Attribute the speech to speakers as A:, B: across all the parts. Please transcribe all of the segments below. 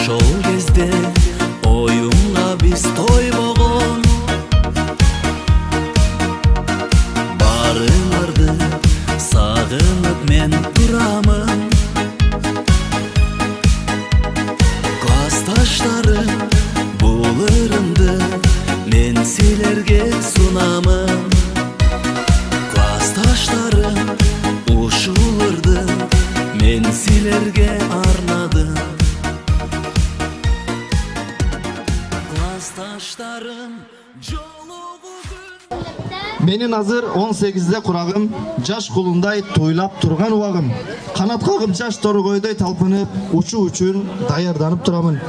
A: ошол кезде оюңа биз тойбогон. Барыңарды сагынып мен турамын. Классташтарым, бул ырымды мен силерге сунамын. Классташтарым, ушул ырды мен силерге арнадым. Классташтарым, жолугу
B: Менин азыр 18-де курагым, жаш кулундай тойлап турган убагым. Канат кагып жаш торгойдой талпынып, учуу үчүн даярданып турамын.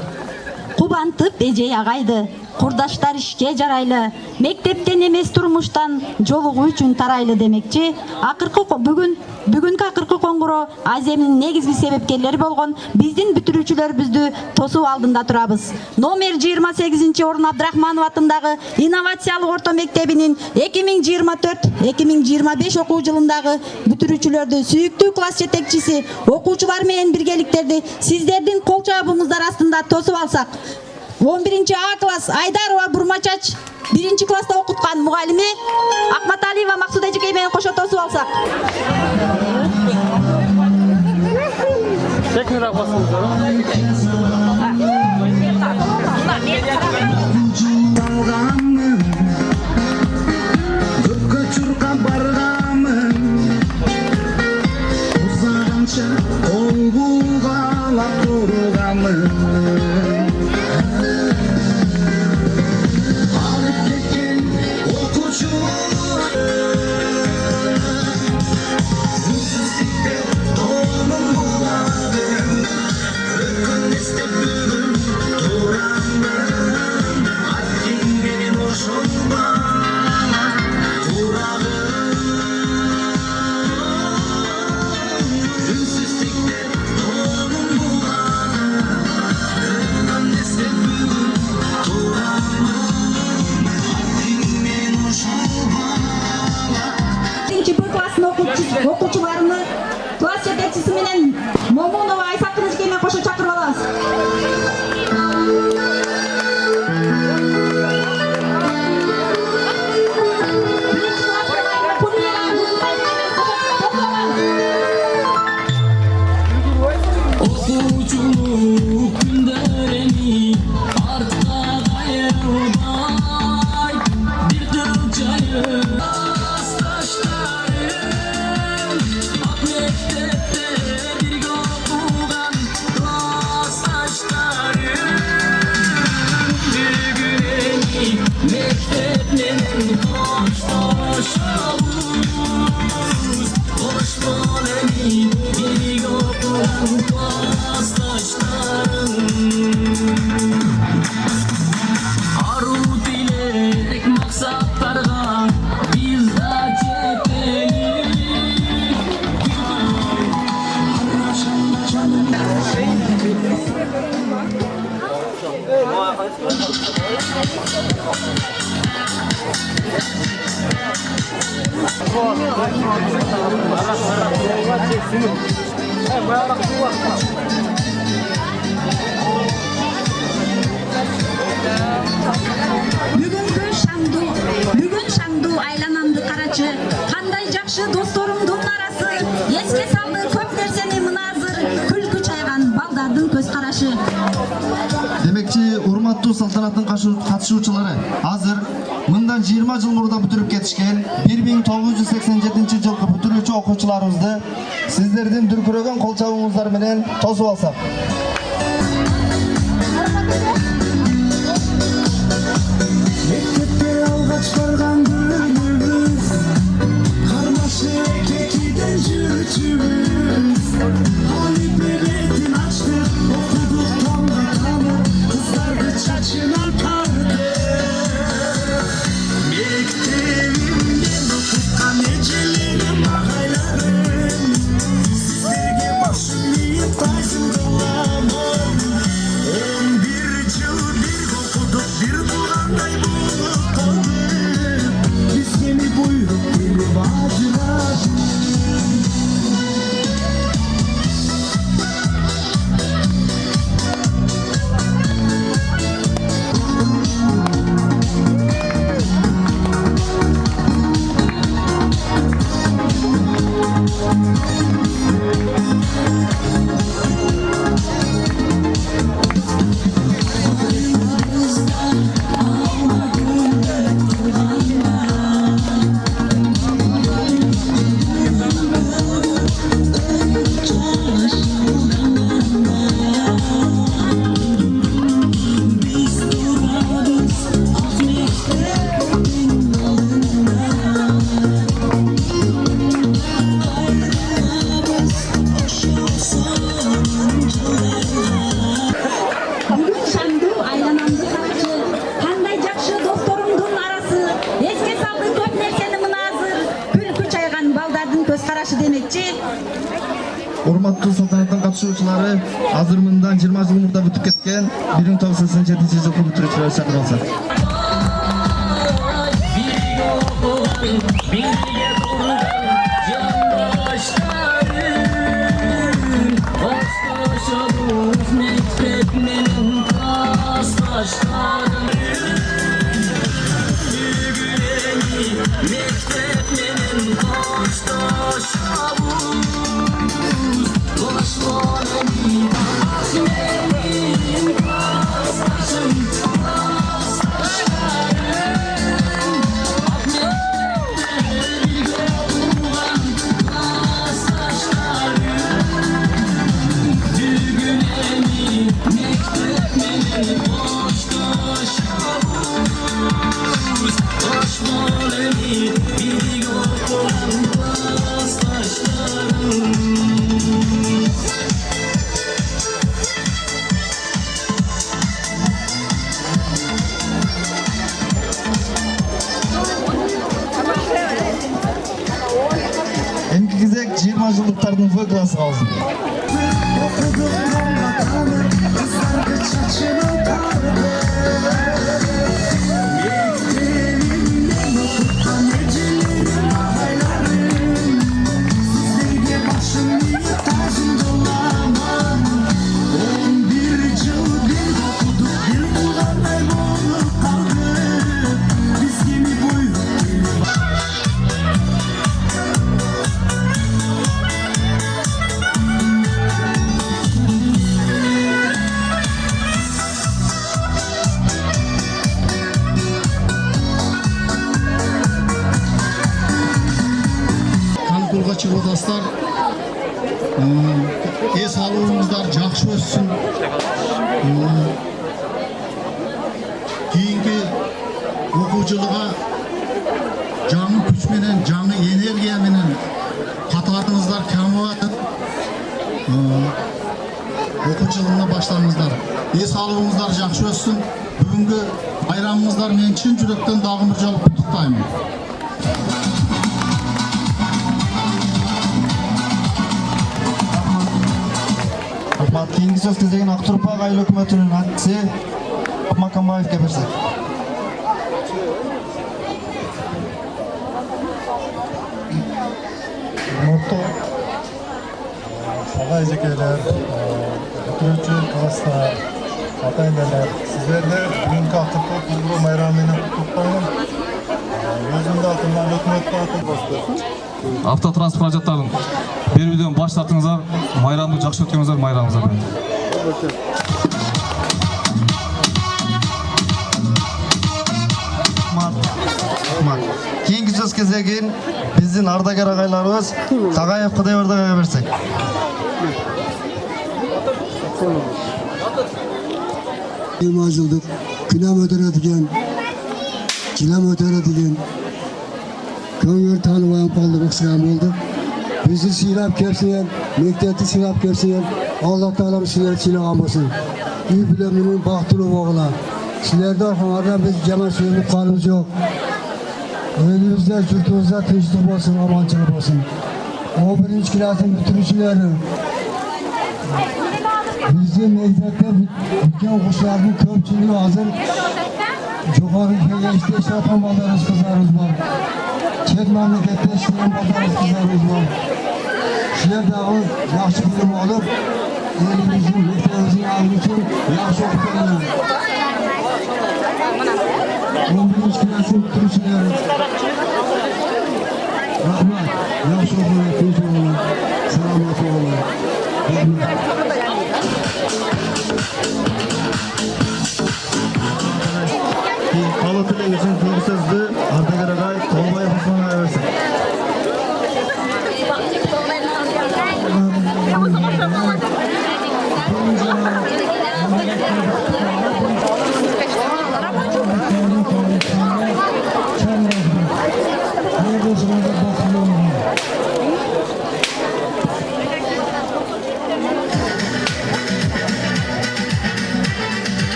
C: Кубантып эжей агайды, курдаштар ишке жарайлы, мектептен эмес турмуштан жолугуу үчүн тарайлы демекчи. Бүгүнкү акыркы коңгуроо Аземдин негизги себепкерлери болгон биздин бүтүрүүчүлөрүбүздү тосуу алдында турабыз. Номер 28-орун Абдрахманов атындагы инновациялык орто мектебинин 2024-2025 окуу жылындагы бүтүрүүчүлөрдү, сүйүктүү класс жетекчиси, окуучулар менен биргеликтерди сиздердин кол чабуңуздар астында тосуп алсак. 11-А класс Айдарова Бурмачач 1-класста окуткан мугалими Акматалиева Максут эжекей менен кошо тосуп алсак.
D: Tekrar basınızlar.
C: Окуучуларымды класс жетекчиси менен Момунова Айсакын эжекей менен кошо чакырып алабыз.
A: Окуучулук күндөрүни артка кайрылбай, бир кыл жайы
C: Бүгүн шаңду айланамды карачы, кандай жакшы досторумдун арасы, эске салды көп нерсени мыназыр, күлкү чайган балдардын көз карашы.
B: Демекчи, урматтуу салтанаттын катышуучулары, азыр мындан 20 жыл мурда бүтүрүп кетишкен 1987 жылкы бүтүрүүчү окуучуларыбызды сиздердин дүркүрөгөн кол чабууңуздар менен тосуп алсак.
E: Мектепте алгач барган күнүбүз, кармашып кекиден жүрчүбүз. Алипбетин ачтык, окудук тамга тамып, кыздарды чачынан тартып. Мектебимден окуткан эжелерим, агайларым, сиздерге башым ийип тайзым кылам.
B: урматтуу салтанаттын катышуучулары азыр мындан 20 жыл мурда бүтүп кеткен 1987-жылкы бүтүрүүчүлөр чакырылса.
A: Birlikte okuyan, birlikte kurulan yandaşlarım. Hoşlaşalım mekteplerin klastaşlarım. Düğünemi mekteplerin klastaşlarım. Dolaşmalarım, azmerim klastaşım.
B: Эмки кезек 20 жылдыктардын В классы калсын.
E: Okudum anlatanı kızardı çaçını kardı Mektebinden okutan ecelerim aylarım Sizlerge başım niye tacım dolamam 11 yıl bir okuduk bir kulağına olup kaldı Biz kimi boyut
D: Kanıkılga çıkıp dostlar, es alığımızlar жақсы өссün. Keyingi okuvcılığa жаңы күч менен, жаңы энергия менен катарыңыздар камып окуу жылына баштаңыздар. Эс алыбыңыздар жақсы өссүн. Бүгүнкү байрамыңыздар мен чын жүрөктөн дагы бир жолу куттуктаймын.
B: Рахмат. Кийинки сөз кезегин Ак Турпак айыл өкмөтүнүн ачысы Макамбаевке берсек.
F: Mutlu ağa ezekeler, бүтүрүүчү класстар, ата-энелер, сиздерди бүгүнкү Актурпак Кулгуру майрамы менен куттуктаймын. Өзүмдүн атымдан, өкмөттүн атынан
G: Автотранспорт каражаттарын берүүдөн баш тартыңыздар, майрамды жакшы өткөрүңүздөр, майрамыңыздар менен.
B: Рахмат. Кийинки сөз кезегин биздин ардагер агайларыбыз Тагаев Кудайбердиевге берсек.
H: 20 жылдық күнәм өтөрөдүген, жылам өтөрөдүген, көңүл тааныбай калды ыксыган болду. Бизди сыйлап кепсиңер, мектепти сыйлап кепсиңер, Алла Таалам силерди сыйлаган болсун. Үй бүлө менен бактылуу болгула. Силердин аркаңардан биз жаман сөйлөп калыбыз жок. Элибизде, журтубузда тынчтык болсун, аманчылык болсун. 11 класстын бүтүрүүчүлөрү Bizim mektepte bütün okuşların köpçülüğü hazır. Yukarı köyleşte işleten ballarız kızlarımız var. Çet memlekette işleyen ballarız kızlarımız var. Sizler dağı yaxşı bilim olup, elimizin, mektebimizin algı için yaxşı okutlarını. 11. klasın bitiricileri. Rahmat, yaxşı okutlarını, tez olun, selamat olun. Rahmat.
B: Калуу тилеги үчүн кийинки сөздү ардагер агай Толбаев Осмонго берсек.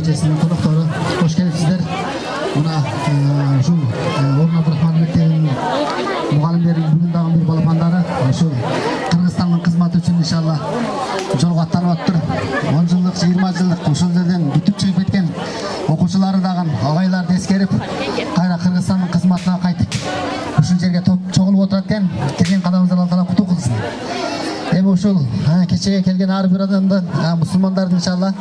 D: кечесинин коноктору кош келипсиздер. Мына ушул Орун Абдрахман мектебинин мугалимдери бүгүн дагы бир балапандары ушул Кыргызстандын кызматы үчүн иншалла жолго аттанып атыптыр. 10 жылдык, 20 жылдык ушул жерден бүтүп чыгып кеткен окуучулары дагы агайларды эскерип, кайра Кыргызстандын кызматына кайтып ушул жерге чогулуп отурат экен. Келген кадамыбыздан Алла куту кылсын. Эми ушул кечеге келген ар бир адамды, мусулмандардын иншалла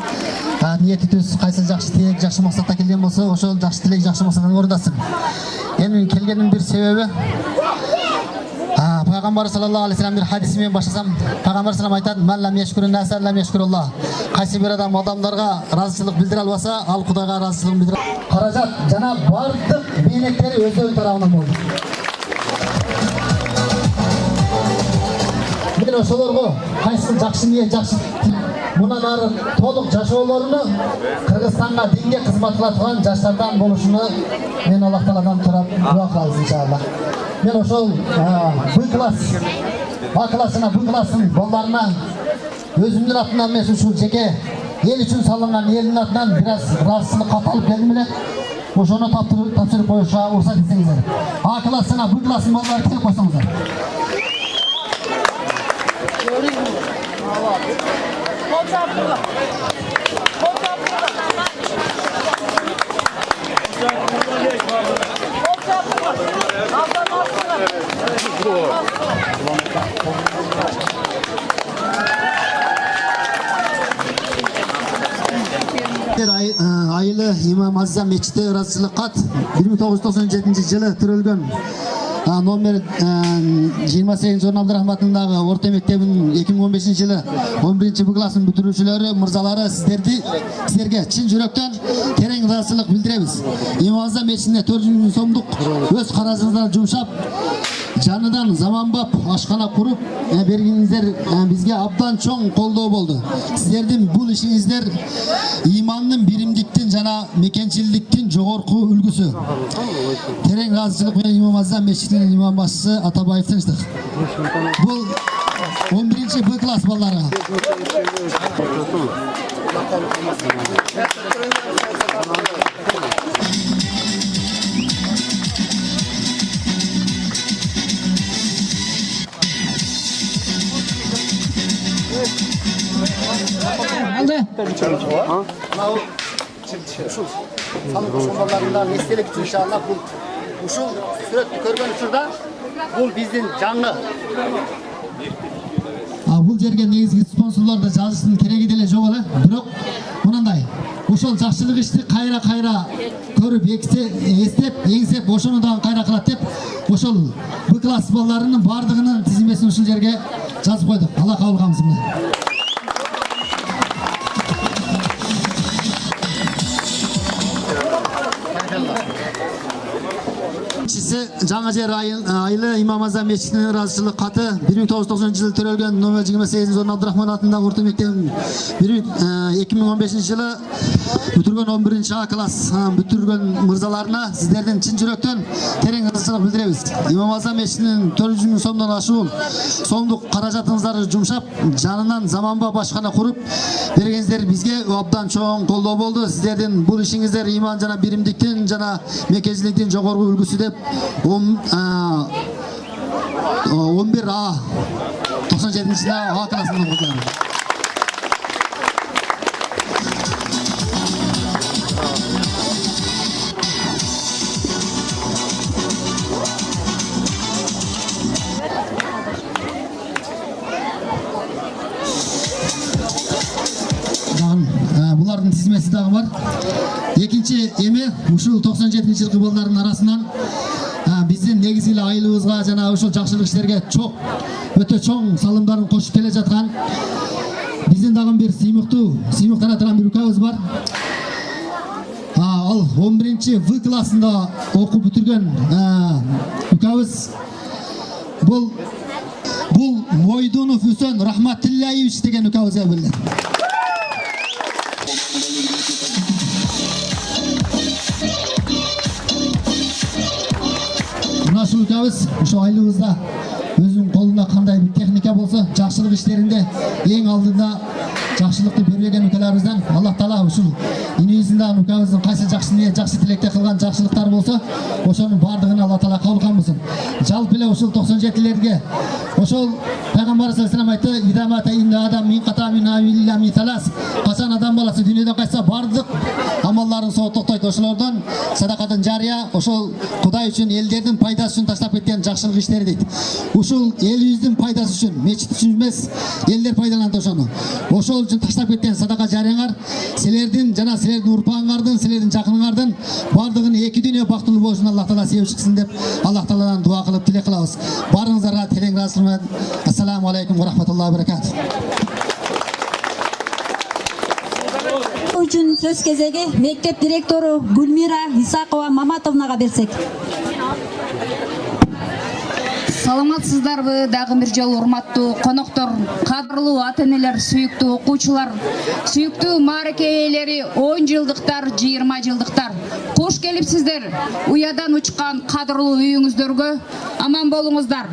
D: ниетибиз кайсы жакшы тилек, жакшы максатта келген болсо, ошол жакшы тилек, жакшы максатын орундасын. Эми келгендин бир себеби Пайгамбар саллаллаху алейхи вассалам бир хадиси менен баштасам, Пайгамбар саллаллаху айтат: "Ман лам яшкурун наса лам яшкуруллах." Кайсы бир адам адамдарга ыраазычылык билдире албаса, ал Кудайга ыраазычылыгын билдире. Каражат жана бардык мээнеттери өздөрүнүн тарабынан болду. Мен ошолорго кайсы жакшы ниет, жакшы мындан ары толук жашоолоруну Кыргызстанга динге кызмат кыла турган жаштардан болушуну мен Аллах Тааладан сурап дуа кылабыз иншалла. Мен ошол Б класс, А класс жана Б класстын балдарына өзүмдүн атымдан эмес ушул жеке эл үчүн салынган элдин атынан бир аз ыраазычылык кат алып келдим эле. Ошону тапшырып коюшка уруксат этсеңиздер. А класс жана Б класстын балдары келип койсоңуздар. Айылы имам Азиза мечити ыраазычылык кат 1997 жылы түрөлгөн номер 28 Орун Абдрахматовдагы орто мектебинин 2015 жылы 11 Б классын бүтүрүүчүлөрү, мырзалары, сиздерге чын жүрөктөн терең ыраазычылык билдиребиз. Имам Азиза мечитине 400 000 сомдук өз каражыңыздан жумшап, жаныдан заманбап ашкана куруп бергениңиздер бизге абдан чоң колдоо болду. Сиздердин бул ишиңиздер имандын биримдиктин жана мекенчилдиктин жогорку үлгүсү. Терең ыраазычылык менен Имам Азиза мечитинин имам башчысы Атабаев тынчтык. Бул 11 Б класс балдары. Ушул салык ошолорундан эстелик үчүн иншалла бул ушул сүрөттү көргөн учурда бул биздин жаңы. Бул жерге негизги спонсорлор да жазыштын кереги деле жок эле. Бирок мынандай ошол жакшылык ишти кайра көрүп, эстеп, эңсеп, ошону дагы кайра кылат деп ошол Б класс балдарынын бардыгынын тизимесин ушул жерге жазып койдук. Алла кабыл кылсын. Жаңы жер айылы Имам Азиза мечитинин ыраазычылык каты 1990 жылы төрөлгөн номер 28 Орун Абдрахман атындагы орто мектебин 2015 жылы бүтүргөн 11 А класс бүтүргөн мырзаларына сиздердин чын жүрөктөн терең ыраазычылык билдиребиз. Имам Азиза мечитинин 400 000 сомдон ашуун сомдук каражатыңыздарды жумшап, жанынан заманбап ашкана куруп бергениңиздер бизге абдан чоң колдоо болду. Сиздердин бул ишиңиздер иман жана биримдиктин жана мекенчиликтин жогорку үлгүсү деп 11 А 97 А классында окуган. Булардын тизмеси дагы бар. Экинчи эми ушул 97 жылкы балдардын арасынан биздин негизги айылыбызга жана ошол жакшылык иштерге өтө чоң салымдарын кошуп келе жаткан биздин дагы бир сыймыктана турган бир укабыз бар. Ал 11 В классында окуп бүтүргөн укабыз. Бул Мойдунов Үсөн Рахматиллаевич деген укабызга берилет. Ушул укабыз ошо айылыбызда өзүнүн колунда кандай бир техника боюнча болсо жакшылык иштеринде эң алдында жакшылыкты бербеген укаларыбыздан Аллах Таала ушул инибиздин да укабыздын кайсы жакшы ниет, жакшы тилекте кылган жакшылыктар болсо, ошонун бардыгын Аллах Таала кабыл кылсын. Жалпы эле ушул 97-лерге ошол Пайгамбар саллаллаху алейхи ва саллям айтты: "Идамата инна адам мин катамин авилля мин талас." Качан адам баласы дүйнөдөн кайтса, бардык амалдарын соот токтойт. Ошолордон садакатын жария, ошол Кудай үчүн, элдердин пайдасы үчүн таштап кеткен жакшылык иштери дейт. Ушул элибиздин пайдасы үчүн, мечит үчүн эмес, элдер пайдаланат ошону. Ошол үчүн таштап кеткен садака жарияңар силердин жана силердин урпагыңардын, силердин жакыныңардын бардыгын эки дүйнө бактылуу болушун Аллах Таала себеп чыксын деп Аллах Тааладан дуа кылып тилек кылабыз. Барыңыздарга терең ыраазычылык. Ассаламу алейкум ва рахматуллахи ва баракатух.
C: Үчүн сөз кезеги мектеп директору Гүлмира Исакова Маматовнага берсек.
I: Саламатсыздарбы дагы бир жолу урматтуу коноктор, кадырлуу ата-энелер, сүйүктүү окуучулар, сүйүктүү маареке ээлери, 10 жылдыктар, 20 жылдыктар. Кош келипсиздер. Уядан учкан кадырлуу үйүңүздөргө аман болуңуздар.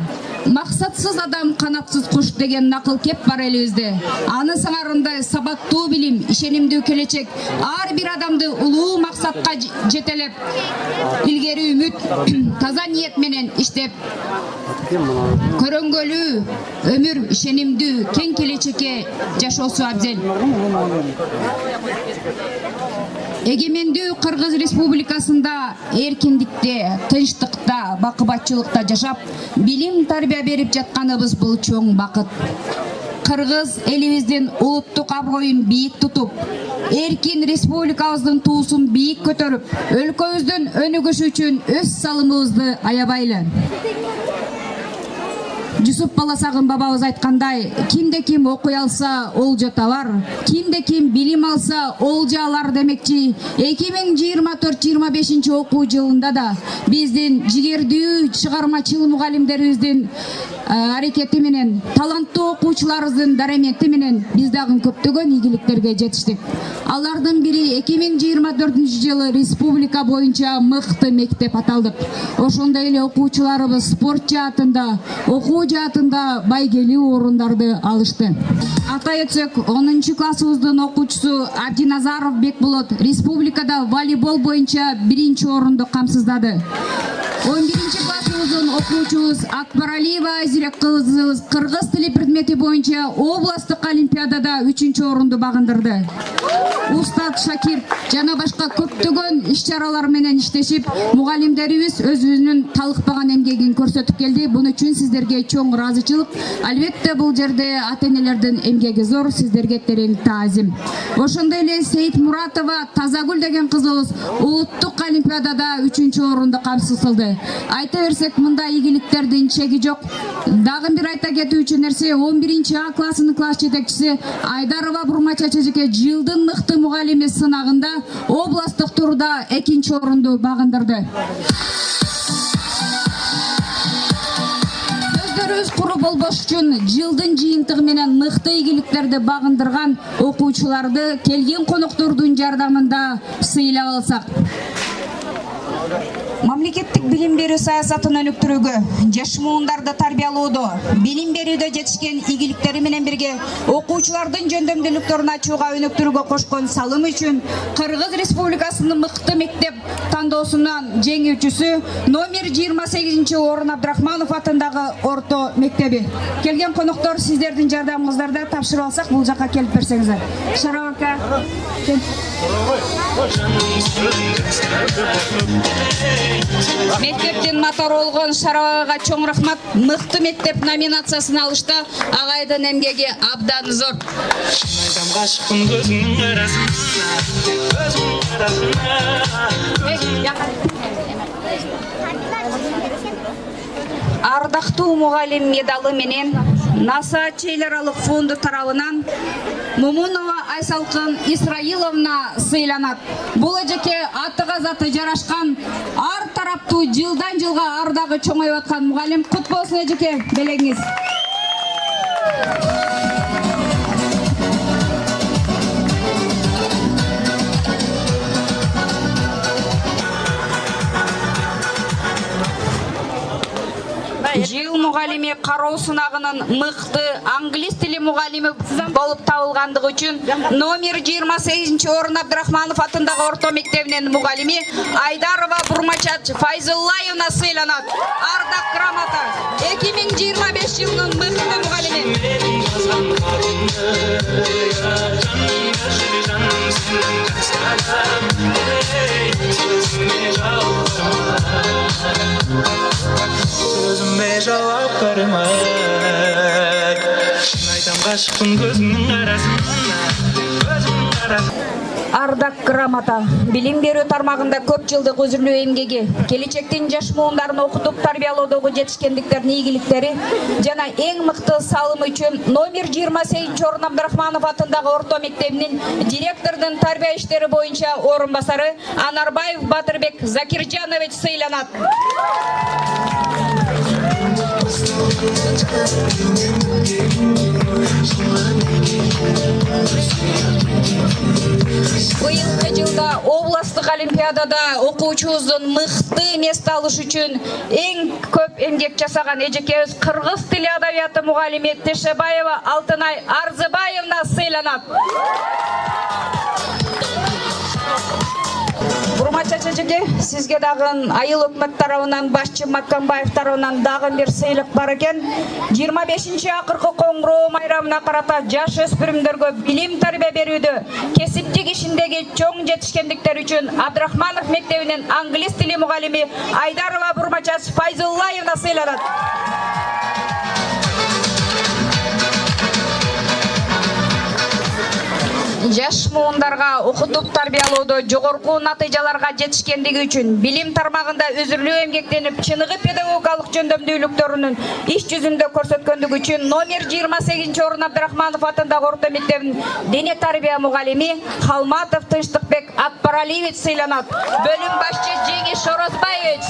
I: Максатсыз адам канатсыз куш деген накыл кеп бар элибизде. Аны сыңарындай сабаттуу билим, ишенимдүү келечек ар бир адамды улуу максатка жетелеп, илгери үмүт, таза ниет менен иштеп, көрөнгөлүү өмүр, ишенимдүү кең келечекке жашоосу абзел. Эгемендүү Кыргыз Республикасында эркиндикте, тынчтыкта, бакыбатчылыкта жашап, билим тарбия берип жатканыбыз бул чоң бакыт. Кыргыз элибиздин улуттук аброюн бийик тутуп, эркин республикабыздын туусун бийик көтөрүп, өлкөбүздүн өнүгүшү үчүн өз салымыбызды аябайлы. Жусуп Баласагын бабабыз айткандай, кимде ким окуй алса, олжа табар, кимде ким билим алса, олжа алар демекчи. 2024-25 окуу жылында да биздин жигердүү чыгармачыл мугалимдерибиздин аракети менен, таланттуу окуучуларыбыздын дарамети менен биз дагы көптөгөн ийгиликтерге жетиштик. Алардын бири 2024 жылы республика боюнча мыкты мектеп аталдык. Ошондой эле окуучуларыбыз спорт жаатында, окуу жаатында байгелүү орундарды алышты. Атай өтсөк, 10 классыбыздын окуучусу Абдиназаров Бекболот республикада волейбол боюнча 1 орунду камсыздады. 11 классыбыздын окуучубуз Акбаралиева Азирек кызыбыз кыргыз тили предмети боюнча областтык олимпиадада 3 орунду багындырды. Устат Шакир жана башка көптөгөн иш-чаралар менен иштешип, мугалимдерибиз өзүнүн талыкпаган эмгегин көрсөтүп келди. Буну үчүн сиздерге чоң ыраазычылык. Албетте бул жерде ата-энелердин эмгеги зор, сиздерге терең таазим. Ошондой эле Сейит Муратова Тазагүл деген кызыбыз улуттук олимпиадада 3 орунду камсыз кылды. Айта берсек, мында ийгиликтердин чеги жок. Дагы бир айта кетүүчү нерсе, 11 А классынын класс жетекчиси Айдарова Бурмача Чечеке жылдын мыкты мугалими сынагында областтык турда 2 орунду багындырды. Сөздөрүбүз куру болбош үчүн жылдын жыйынтыгы менен мыкты ийгиликтерди багындырган окуучуларды келген коноктордун жардамында сыйлап алсак. Мамлекеттик билим берүү саясатын өнүктүрүүгө, жаш муундарды тарбиялоодо, билим берүүдө жетишкен ийгиликтери менен бирге окуучулардын жөндөмдүүлүктөрүн ачууга, өнүктүрүүгө кошкон салымы үчүн Кыргыз Республикасынын мыкты мектеп тандоосунан жеңүүчүсү номер 28 орун Абдрахманов атындагы орто мектеби. Келген коноктор, сиздердин жардамыңыздарды тапшырып алсак, бул жакка келип берсеңиздер. Шарабака. Мектептен мотор болгон Шарабага чоң рахмат. Мыкты мектеп номинациясын алышта агайдын эмгеги абдан зор. Ардактуу мугалим медалы менен НАСА чейлер алык фонду тарабынан Мумунова Айсалкын Исраиловна сыйланат. Бул эжеке атыга заты жарашкан, ар тараптуу жылдан жылга ардагы чоңоюп аткан мугалим. Кут болсун эжеке, белеңиз. Жыл мугалим мугалими кароо сынагынын мыкты англис тили мугалими болуп табылгандыгы үчүн номер 28 орун Абдрахманов атындагы орто мектебинин мугалими Айдарова Бурмачат Файзуллаевна сыйланат. Ардак грамота 2025 жылынын мыкты мугалими.
A: Sözüme cevap verme. Şınaydan kaşıktım gözümün arasına. Gözümün arasına.
I: Ардак грамота билим берүү тармагында көп жылдык өзүрлүү эмгеги, келечектин жаш муундарын окутуп тарбиялоодогу жетишкендиктердин ийгиликтери жана эң мыкты салымы үчүн номер 28 орун Абдрахманов атындагы орто мектебинин директордун тарбия иштери боюнча орун басары Анарбаев Батырбек Закиржанович сыйланат. Быйылкы жылда областтык олимпиадада окуучубуздун мыкты эмес алыш үчүн эң көп эмгек жасаган эжекебиз кыргыз тили адабияты мугалими Тешебаева Алтынай Арзыбаевна сыйланат. Урматчы эжеке, сизге дагы айыл өкмөт тарабынан башчы Маккамбаев тарабынан дагы бир сыйлык бар экен. 25-чи акыркы коңгуроо майрамына карата жаш өспүрүмдөргө билим тарбия берүүдө кесиптик ишиндеги чоң жетишкендиктер үчүн Абдрахманов мектебинин англис тили мугалими Айдарова Бурмачат Файзуллаевна сыйланат. Жаш муундарга окутуп тарбиялоодо жогорку натыйжаларга жетишкендиги үчүн билим тармагында өзүрлүү эмгектенип чыныгы педагогикалык жөндөмдүүлүктөрүнүн иш жүзүндө көрсөткөндүгү үчүн номер 28 орун Абдрахманов атындагы орто мектебинин дене тарбия мугалими Халматов Тынчтыкбек Акбаралиевич сыйланат. Бөлүм башчы Жеңиш Орозбаевич.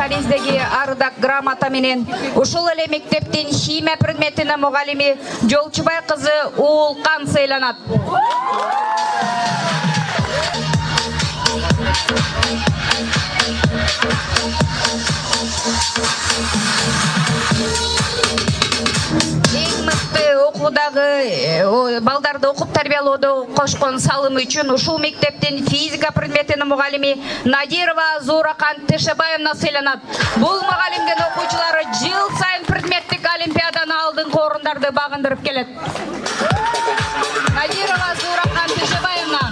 I: Тариздеги ардак грамота менен ушул эле мектептин химия предметинин мугалими Жолчубай кызы Уулкан сыйланат. Эң мыкты окуудагы балдарды окуп тарбиялоодо кошкон салымы үчүн ушул мектептин физика предметинин мугалими Надирова Зуракан Тешебаевна сыйланат. Бул мугалимдин окуучулары жыл сайын предметтик олимпиаданы алдыңкы орундарды багындырып келет. Надирова Зуракан Тешебаевна.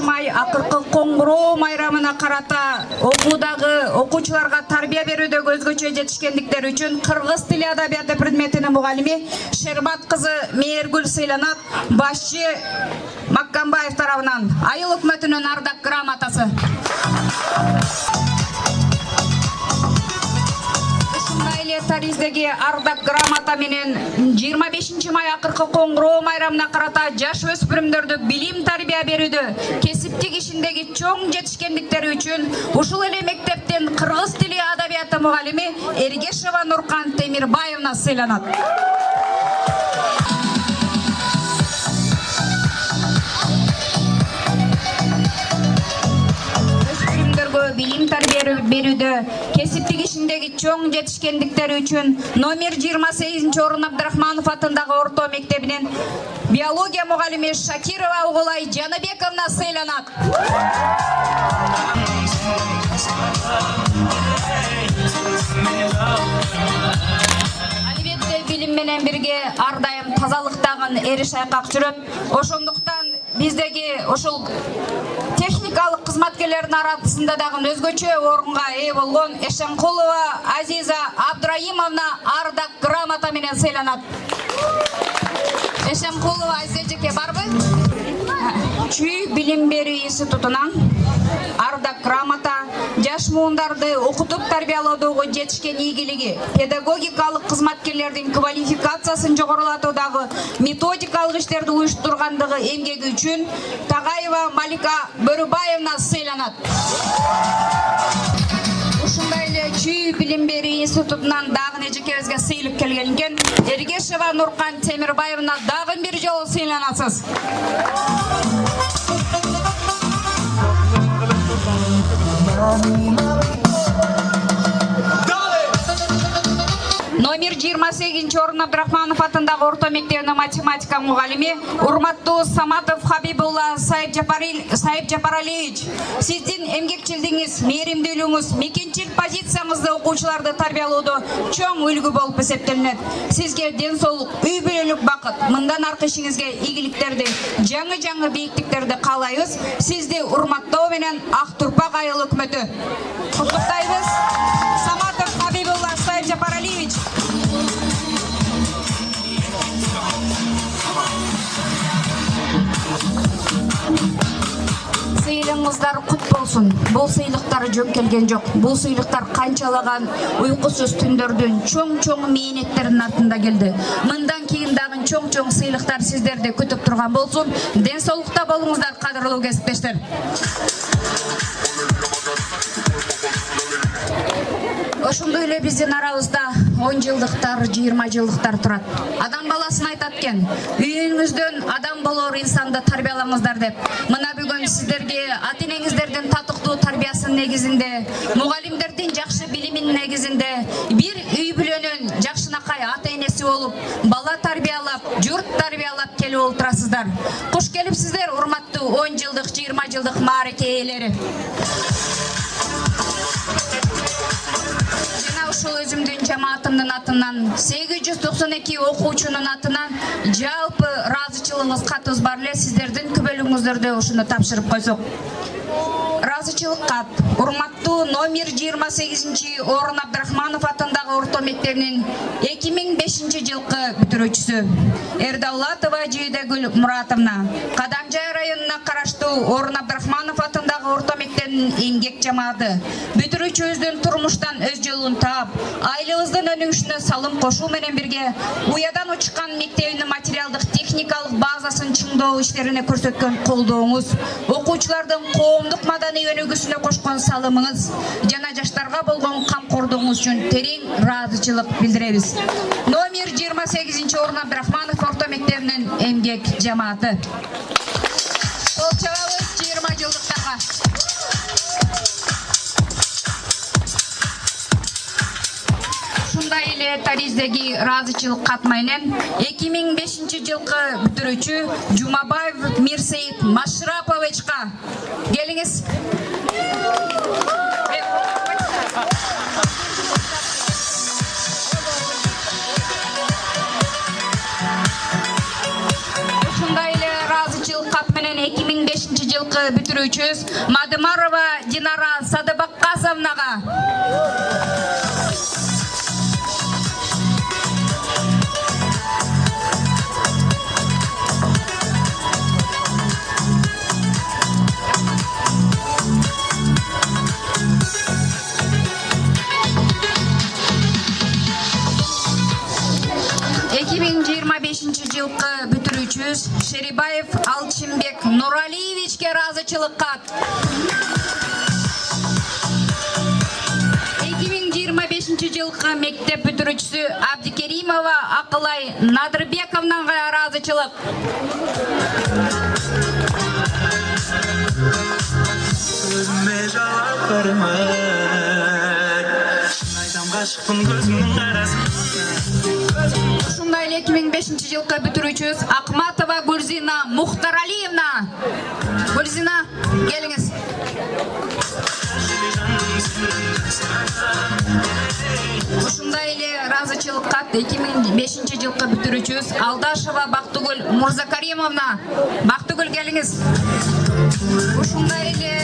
I: Май акыркы коңгуроо майрамына карата окуудагы окуучуларга тарбия берүүдөгү өзгөчө жетишкендиктер үчүн кыргыз тили адабияты предметинин мугалими Шербат кызы Мээргүл сыйланат. Башчы Маккамбаев тарабынан айыл өкмөтүнүн ардак грамотасы. Тариздеги ардак грамота менен 25 май акыркы коңгуроо майрамына карата жаш өспүрүмдөрдү билим тарбия берүүдө кесиптик ишиндеги чоң жетишкендиктери үчүн ушул эле мектептин кыргыз тили адабияты мугалими Эргешева Нуркан Темирбаевна сыйланат. Билим тарбия берүүдө кесиптик ишиндеги чоң жетишкендиктери үчүн номер 28 орун Абдрахманов атындагы орто мектебинин биология мугалими Шакирова Угулай Жаныбековна сыйланат. Албетте билим менен бирге ар дайым тазалыктагы эри шайкак жүрөт. Ошондуктан биздеги ошол техникалык кызматкерлердин арасында дагы өзгөчө орунга ээ болгон Эшенкулова Азиза Абдраимовна ардак грамота менен сыйланат. Эшенкулова Азизеке барбы? Чүй билим берүү институтунан ардак грамота жаш муундарды окутуп тарбиялоодогу жетишкен ийгилиги, педагогикалык кызматкерлердин квалификациясын жогорулатуудагы методикалык иштерди уюштургандыгы эмгеги үчүн Тагаева Малика Бөрүбаевна сыйланат. Ушундай эле Чүй билим берүү институтунан дагы эжекебизге сыйлык келген экен. Эргешева Нуркан Темирбаевна дагы бир жолу сыйланасыз. Номер 28 орун Абдрахманов атындагы орто мектебинин математика мугалими урматтуу Саматов Хабибулла Сайып Жапаралиевич, сиздин эмгекчилдигиңиз, мээримдүүлүгүңүз, мекенчил позицияңызды окуучуларды тарбиялоодо чоң үлгү болуп эсептелинет. Сизге ден соолук, үй бүлөлүк бакыт, мындан аркы ишиңизге ийгиликтерди, жаңы бийиктиктерди каалайбыз. Сизди урматтоо менен Ак Турпак айыл өкмөтү куттуктайбыз. Саматов Хабибулла Сайып Жапаралиевич. Сыйлыгыңыздар кут болсун. Бул сыйлыктар жөн келген жок. Бул сыйлыктар канчалаган уйкусуз түндөрдүн чоң мээнеттеринин артында келди. Мындан кийин дагы чоң сыйлыктар сиздерди күтүп турган болсун. Ден соолукта болуңуздар, кадырлуу кесиптештер. Ошондой эле биздин арабызда 10 жылдыктар, 20 жылдыктар турат. Адам баласын айтат экен, үйүңүздөн адам болор инсанды тарбиялаңыздар деп. Мына бүгүн сиздерге ата-энеңиздердин татыктуу тарбиясынын негизинде, мугалимдердин жакшы билиминин негизинде, бир үй бүлөнүн жакшынакай ата-энеси болуп, бала тарбиялап, журт тарбиялап келип олтурасыздар. Куш келипсиздер, урматтуу 10 жылдык, 20 жылдык маареке ээлери. Ушул өзүмдүн жамаатымдын атынан 892 окуучунун атынан жалпы ыраазычылыгыбыз катыбыз бар эле, сиздердин күбөлүңүздөрдө ушуну тапшырып койсок. Ыраазычылык кат. Урматтуу номер 28 Орун Абдрахманов атындагы орто мектебинин 2005 жылкы бүтүрүүчүсү Эрдавлатова Жүйдөгүл Муратовна, Кадамжай районуна караштуу Орун Абдрахманов атындагы орто мектебинин эмгек жамааты, бүтүрүүчүбүздүн турмуштан өз жолун таап, айлыбыздын өнүгүшүнө салым кошуу менен бирге уядан учкан мектебинин материалдык техникалык базасын чыңдоо иштерине көрсөткөн колдооңуз, окуучулардын коомдук маданий өнүгүүсүнө кошкон салымыңыз жана жаштарга болгон камкордугуңуз үчүн терең ыраазычылык билдиребиз. Номер 28 Орун Абдрахманов орто мектебинин эмгек жамааты. Кол чабабыз 20 жылдыктарга. Ушундай эле Тариздеги ыраазычылык кат менен 2005 жылкы бүтүрүүчү Жумабаев Мирсейит Машраповичка келиңиз. Ушундай эле ыраазычылык кат менен 2005 жылкы бүтүрүүчүбүз Мадымарова Динара Садыбаккасовнага. Жылкы бүтүрүүчүбүз Шерибаев Алчимбек Нуралиевичке ыраазычылык кат. 2025 жылкы мектеп бүтүрүүчүсү Абдикеримова Акылай Надырбековнага ыраазычылык.
A: Өзүмө жаап бармай, айдам гашыкпын көзүмдүн карасына.
I: Ушундай эле 2005 жылкы бүтүрүүчүбүз Акматова Гүлзина Мухтаралиевна. Гүлзина, келиңиз. Ушундай эле ыраазычылык кат 2005 жылкы бүтүрүүчүбүз Алдашева Бактыгүл Мурзакаримовна. Бактыгүл, келиңиз. Ушундай эле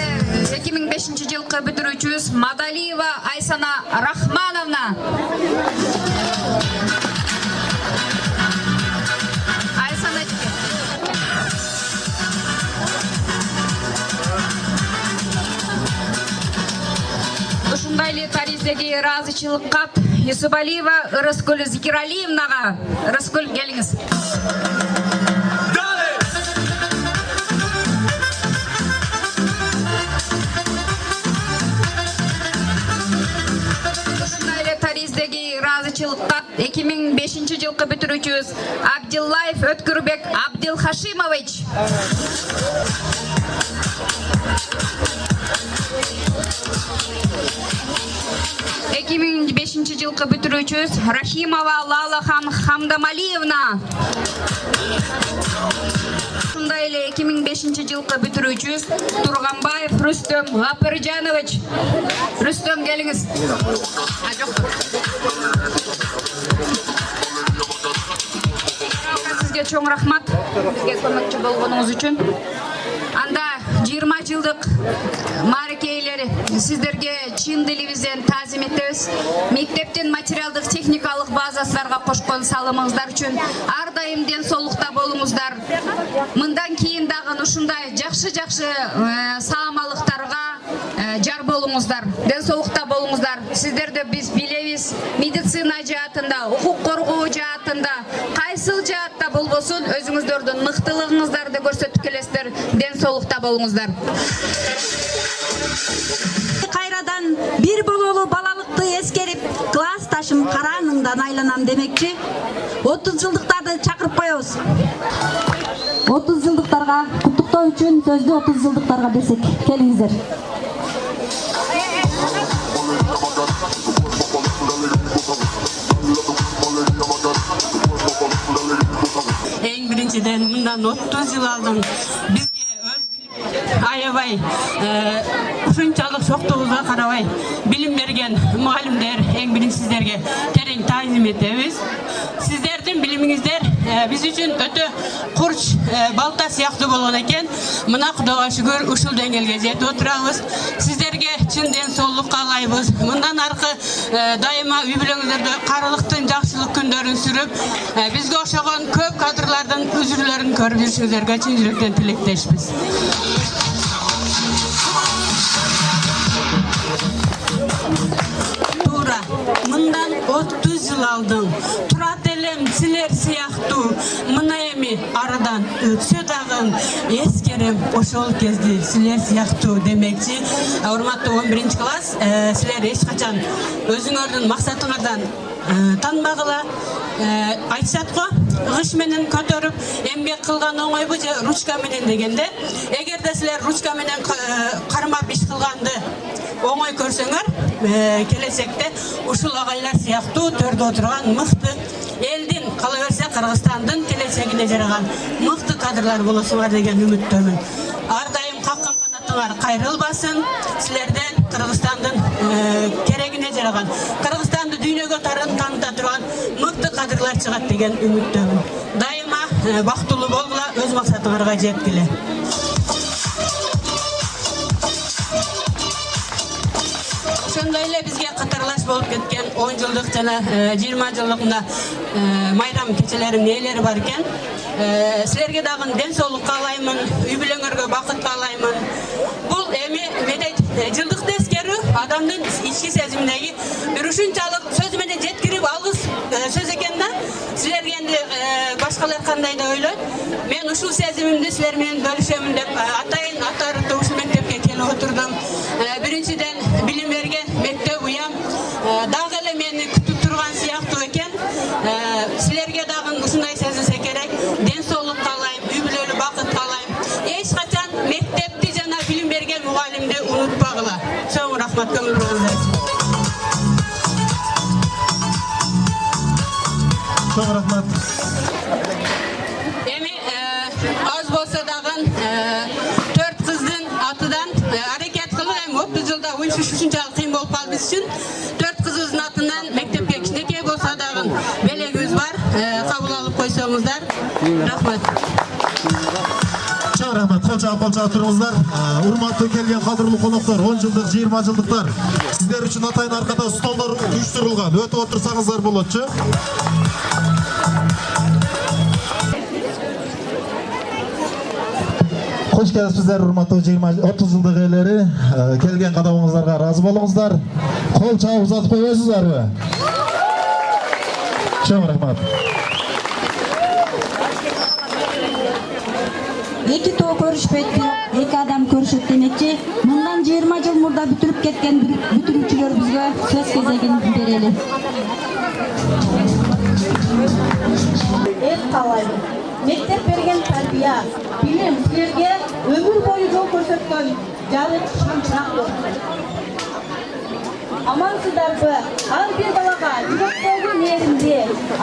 I: 2005 жылкы бүтүрүүчүбүз Мадалиева Айсана Рахмановна. ыраазычылык кат Юсупалиева Ырыскүл Зикиралиевнага. Ырыскүл, келиңиз. Тариздеги ыраазычылык кат 2005 жылкы бүтүрүүчүбүз Абдиллаев Өткүрбек Абдилхашимович. 2005 жылкы бүтүрүүчүбүз Рахимова Лалахан Хамдамалиевна. Ушундай эле 2005 жылкы бүтүрүүчүбүз Турганбаев Рустем Гапыржанович. Рустем, келиңиз. Сизге чоң рахмат, бизге көмөкчү болгонуңуз үчүн. Анда 20 жылдык мааракелери сиздерге чын дилибизден таазим этебиз. Мектептин материалдык техникалык базасыларга кошкон салымыңыздар үчүн ар дайым ден соолукта болуңуздар. Мындан кийин дагы ушундай жакшы саамалыктарга жар болуңуздар. Ден соолукта болуңуздар. Сиздерди биз билебиз. Медицина жаатында, укук коргоо жаатында, кайсыл жаатта болбосун өзүңүздөрдүн мыктылыгыңыздарды көрсөтүп келесиздер. Ден соолукта болуңуздар.
C: Кайрадан бир бололу балалыкты эскерип, классташым карааныңдан айланам демекчи. 30 жылдыктарды чакырып коебуз. 30 жылдыктарга куттуктоо үчүн сөздү 30 жылдыктарга берсек, келиңиздер.
J: Эң биринчиден мындан 30 жыл алдын бизге өз аябай ушунчалык шоктугубузга карабай билим берген мугалимдер эң биринчи сиздерге терең таазим этебиз. Сиздердин билимиңиздер биз үчүн өтө курч балта сыяктуу болгон экен. Мына Кудайга шүгүр ушул деңгээлге жетип отурабыз. Сиздерге чын ден соолук каалайбыз. Мындан аркы дайыма үй бүлөңүздөрдө карылыктын жакшылык күндөрүн сүрүп, бизге окшогон көп кадрлардын үзүрлөрүн көрүп жүрүшүңүздарга чын жүрөктөн тилектешпиз. Туура, мындан 30 жыл алдын турат элем силер сыяктуу мына эми арадан өтсө дагы эскерем ошол кезде силер сыяктуу демекчи. Урматтуу 11 класс, силер эч качан өзүңөрдүн максатыңардан танбагыла. Айтышат го, кыш менен көтөрүп эмгек кылган оңойбу же ручка менен дегенде, эгерде силер ручка менен кармап иш кылганды оңой көрсөңөр, келечекте ушул агайлар сыяктуу төрдө отурган мыкты элдин, кала берсе Кыргызстандын келечегине жараган мыкты кадрлар болосуңар деген үмүттөмүн. Ар дайым каккан канатыңар кайрылбасын. Силерден Кыргызстандын керегине жараган, Кыргызстанды дүйнөгө тааныта турган мыкты кадрлар чыгат деген үмүттөмүн. Дайыма бактылуу болгула, өз максатыңарга жеткиле. Ошондой эле бизге катарлаш болуп кеткен 10 жылдык жана 20 жылдык майрам кечелеринин ээлери бар экен. Силерге дагы ден соолук каалаймын, үй бүлөңөргө бакыт каалаймын. Бул эми жылдыкты эскерүү адамдын ички сезиминдеги бир ушунчалык сөз менен жеткирип алгыс сөз экен да. Силерге энди башкалар кандай деп ойлойт. Мен ушул сезимимди силер менен бөлүшөмүн деп атайын атарыктуу ушул мектепке келип отурдум. Биринчиден билим берген мектеп уям дагы эле мени күтүп турган сыяктуу экен. Силерге дагы ушундай сезилсе керек. Ден соолук каалайм, үй бүлөлү бакыт каалайм. Эч качан мектепти жана билим берген мугалимди унутпагыла. Чоң рахмат, көңүл бургуңуздар.
F: Чоң рахмат.
J: Эми аз болсо дагы 4 кыздын атынан аракет кылып, эми 30 жылда ушунчалык кыйын болуп калды биз үчүн. 4 кызыбыздын атынан мектепке кичинекей болсо дагы белегибиз бар. Кабыл алып койсоңуздар. Рахмат.
F: Чоң рахмат. Кол туруңуздар. Урматтуу келген кадырлуу коноктор, 10 жылдык, 20 жылдыктар. Сиздер үчүн атайын аркада столдор уюштурулган. Өтүп отурсаңыздар болотчу. Хош келипсиздер, урматтуу 30 жылдык ээлери. Келген кадамыңыздарга ыраазы болуңуздар. Kol çabuk uzatıp koyuyorsunuzlar. Çok rahmat.
C: Эки тоо көрүшпөйт, эки адам көрүшөт демекчи. Мындан 20 жыл мурда бүтүрүп кеткен бүтүрүүчүлөрүбүзгө сөз кезегин берели. Эс калайбы. Мектеп берген тарбия, билим силерге өмүр бою жол көрсөткөн жарык шамчырактыр. Амансыздарбы? Ар бир балага жүрөктөгү мээримди,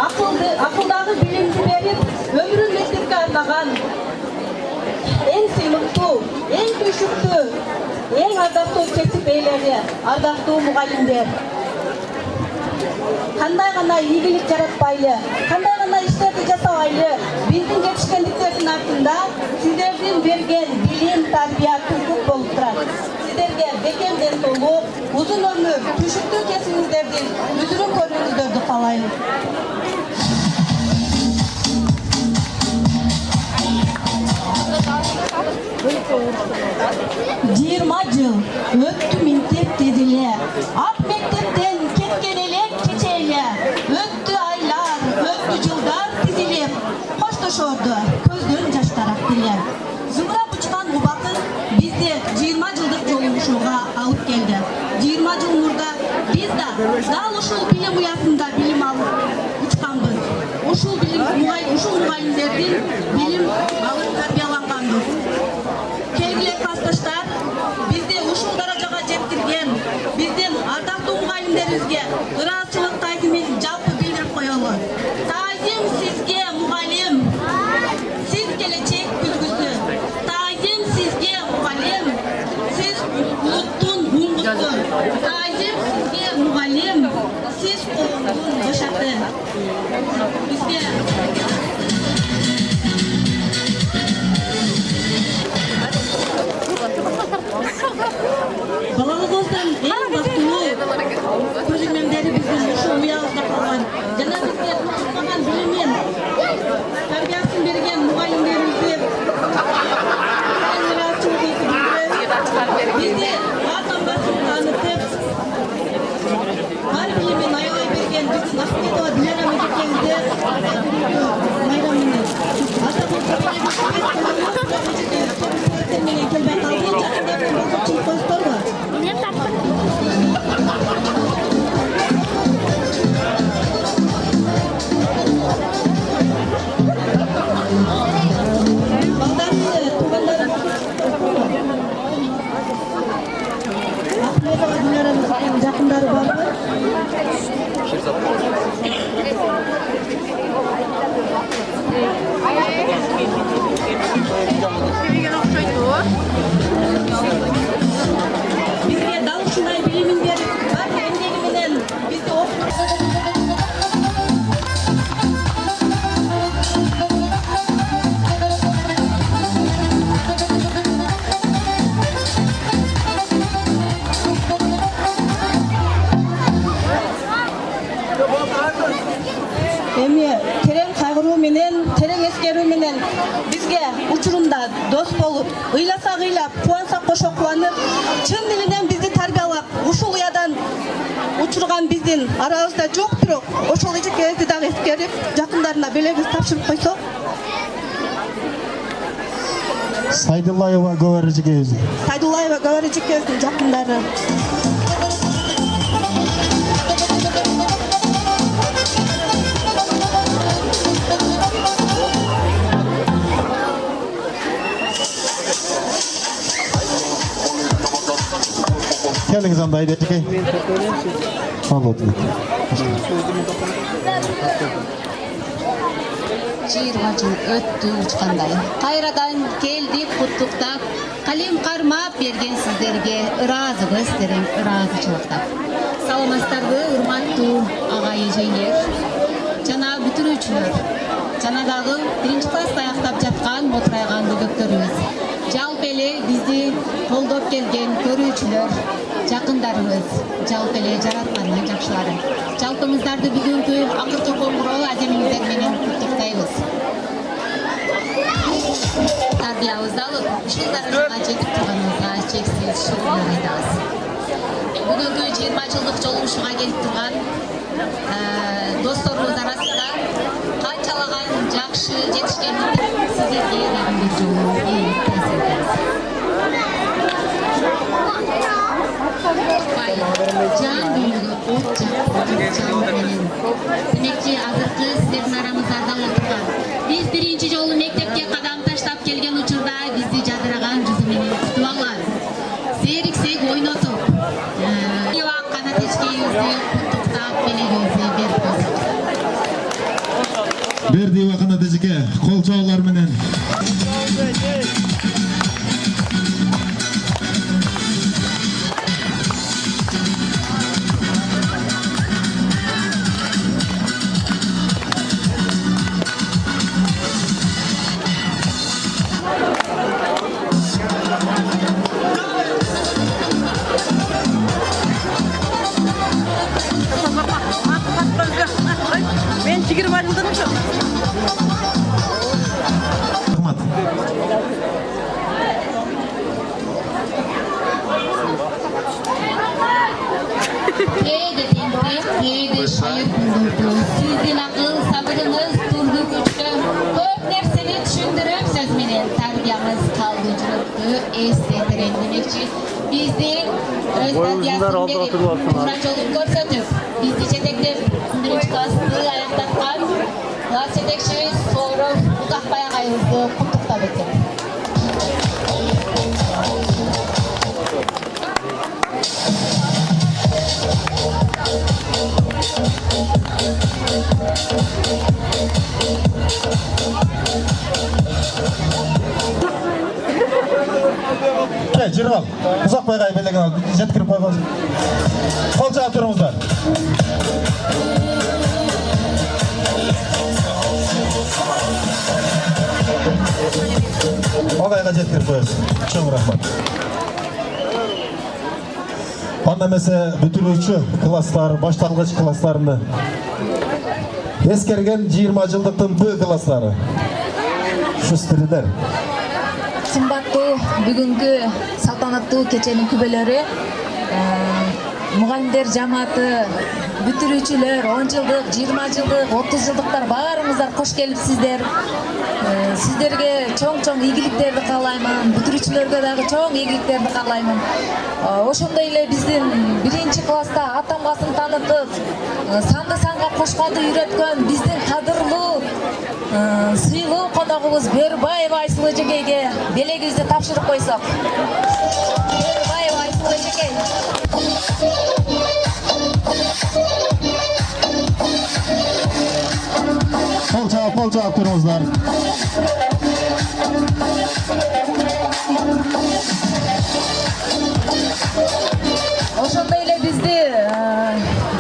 C: акылдагы билимди берип, өмүрүн мектепке арнаган эң сыймыктуу, эң күчүктүү, эң ардактуу кесип ээлери, ардактуу мугалимдер. Кандай гана ийгилик жаратпайлы, кандай гана иштерди жасабайлы, биздин жетишкендиктердин артында сиздердин берген билим, тарбия түркүп болуп турат. Сиздерге бекем ден соолук, узун өмүр, түшүктүү кесибиңиздердин үзүрүн көрүүңүздөрдү каалайм. 20 жыл өттү мектеп дедиле, ак мектептен кеткен элек кечейле, өттү айлар, өттү жылдар тизилип, коштошорду көздөн жаштар актиле. Зымырап учкан убакыт бизди 20 жылдык жолугушууга алып келди. 20 жыл мурда биз да дал ушул билим уятында билим алып учканбыз. Ушул мугалимдердин билим алып тарбияланганбыз. Келгиле классташтар, бизди ушул даражага жеткирген биздин ардактуу мугалимдерибизге ыраазычылык таазимин жалпы билдирип коелу. Таазим сизге, мугалим. Сиз келечек күзгүсү. Таазим сизге, мугалим. Сиз улуттун уңгусу. Таазим сизге, мугалим. Сиз коомдун башаты. Бизге балалыгыбыздан эң бактылуу көрүнмөмдери биздин ушул уябызда калган жана бизге тукмаган билимин тарбиясын берген мугалимдерибизди бизди атам басып таанытып бар билимин аябай берген биздин Ахмедова Диляра мыжекеңизди майрам менен атап менен келбей калды. Жакында болсочулук коюшторбу? Балдарымды, туугандарым, Ахмедова Диляра мыжекеңиздин жакындары барбы? Бизге дал ушундай билимин берип, бар эмгеги менен бизди окутуп эми терең кайгыруу менен, терең эскерүү менен бизге учурунда дос болуп, ыйласак ыйлап, кубансак кошо кубанып, чын дилинен бизди тарбиялап, ушул уядан учурган биздин арабызда жок, бирок ошол эжекебизди дагы эскерип, жакындарына белебиз тапшырып койсок.
F: Сайдуллаева Гөвөр эжекебиз.
C: Сайдуллаева Гөвөр эжекебиздин жакындары.
F: Келиңиz анда айда эжеке. Ал отур.
I: 20 жыл өттү учкандай. Кайрадан келдик куттуктап, калем кармап берген сиздерге ыраазыбыз терең ыраазычылыктап. Саламатсыздарбы, урматтуу ага эжелер жана бүтүрүүчүлөр, жана дагы 1-класста аяктап жаткан мотурайган бөбөктөрүбүз. Жалпы эле бизди колдоп келген көрүүчүлөр, жакындарыбыз, жалпы эле жараткандын жакшылары. Жалпыңыздарды бүгүнкү акыркы коңгуроо аземиңиздер менен куттуктайбыз. Тарбиябызды алып, ушул даражага жетип турганыбызга чексиз шүгүрлөр айтабыз. бүгүнкү 20 жылдык жолугушууга келип турган досторубуз арасында канчалаган жакшы жетишкендик сиздерге дагы бир жолу жан дүйнөгө от демекчи азыркы сиздердин араңыздарда отурган биз биринчи жолу мектепке кадам таштап келген учурда бизди жадыраган жүзү менен күтүп алган сериксек ойнотуп канат эчкейибизди куттуктап белегибизди берип койсок
F: Бердиева Канат эжеке кол чабуулар менен
J: Ben 20 yıldır
F: рахмат.
I: кээде тентек кээде шайыр күндөрдү сиздин акыл сабырыңыз турду күчтө көп нерсени түшүндүрүп сөз менен тарбияңыз калды жүрөктү эстетирен демекчи биздин өз тарбиясын берип туура жолун көрсөтүп бизди жетектеп 11 классты аяктаткан класс жетекчибиз Сооров Утакбай агайыбызды куттуктап өтөм.
F: Gel жүріп ал. Ұзақбайға белегін ал. Жеткіріп қойған. Қол жауап тұрыңыздар. Ағайға жеткіріп қойыңыз. Чоң рахмат. Анда мәсе бүтүрүүчү класстар, башталгыч класстарында эскерген 20 жылдыктын Б класстары. Шүстүрүлөр.
K: Сымбаттуу бүгүнкү салтанаттуу кеченин күбөлөрү, мугалимдер жамааты, бүтүрүүчүлөр, 10 жылдык, 20 жылдык, 30 жылдыктар баарыңыздар кош келипсиздер. Сиздерге чоң ийгиликтерди каалаймын, бүтүрүүчүлөргө дагы чоң ийгиликтерди каалаймын. Ошондой эле биздин 1-класста атамгасын таанытып, санды санга кошконду үйрөткөн биздин кадырлуу сыйлуу коногубуз Бөрүбаева Айсыл эжекейге белегибизди тапшырып койсок. Бөрүбаева Айсыл эжекей.
F: Қол жауап тұрыңыздар.
K: Ошондой эле бизди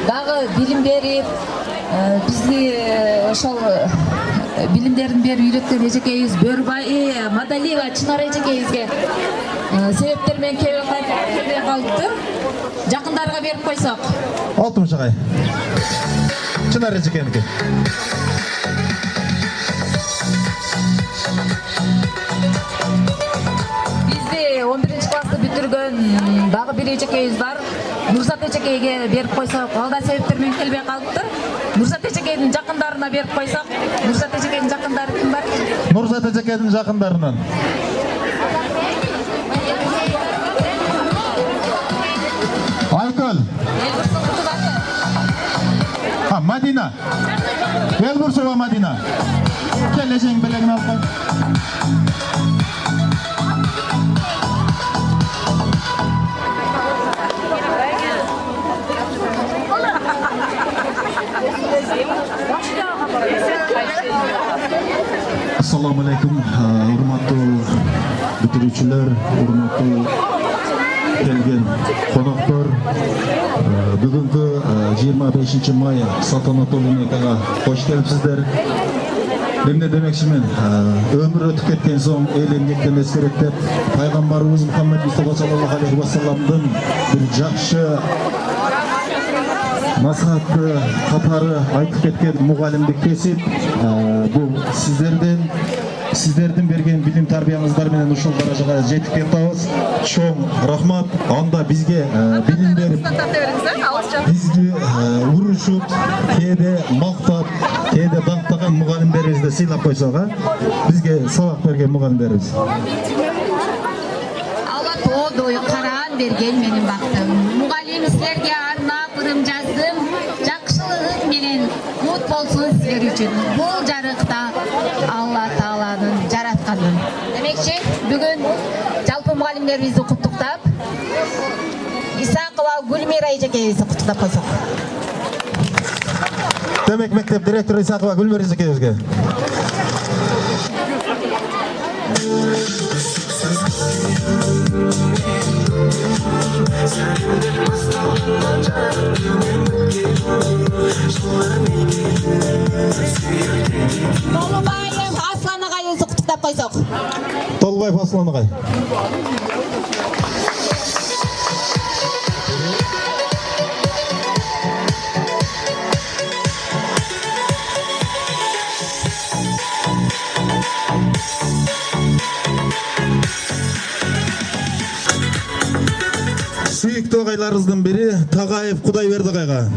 K: дагы билим берип, бизди ошол билимдерин берип үйрөткөн эжекейибиз Бөрүбай Мадалиева Чынар эжекейибизге себептер менен келбей калыптыр. Жакындарга берип койсок.
F: Алтын Шагай. Чынар эжекейники.
K: Бизди 11-классты бүтүргөн дагы бир эжекейибиз бар. Нурзат эжекейге берип койсок, ал да себептер менен келбей калыптыр. Нурзат эжекейдин жакындарына берип койсок. Нурзат эжекейдин жакындары ким бар?
F: Нурзат эжекейдин жакындарынан. Айкөл. Мадина. Элбурсова Мадина. Кел эжең белегин алып кой. Assalamu alaikum, урматтуу бүтүрүүчүлөр, урматтуу келген коноктор. Бүгүнкү 25 май салтанаттуу линейкага кош келипсиздер. Эмне демекчимин, өмүр өтүп кеткен соң эл эмгектен эскереттеп, пайгамбарыбыз Мухаммед Мустафа саллаллаху алейхи вассаламдын бир жакшы насаатты катары айтып кеткен мугалимди кесип, бул сиздердин сиздердин берген билим тарбияңыздар менен ушул даражага жетип кетабыз. Чоң рахмат. Анда бизге билим берип, бизди урушуп, кээде мактап, кээде даңктаган мугалимдерибизди сыйлап койсок, бизге сабак берген мугалимдерибиз.
I: Алла тоодой караан берген менин бактым. Мугалим силерге арнап ырым жаздым. Жакшылыгың менен мут болсун силер үчүн. Бул жарыкта Алла Тааланын жаратканы. Демекчи, бүгүн жалпы мугалимдерибизди куттуктап, Исакова Гүлмира эжекебизди куттуктап койсок.
F: Демек мектеп директору Исакова Гүлмира эжекебизге.
I: Толубаев Аслан агайыбызды куттуктап койсок.
F: Толубаев Аслан агай. Сүйүктүү агайларыбыздын бири Тагаев Кудайберди агайга.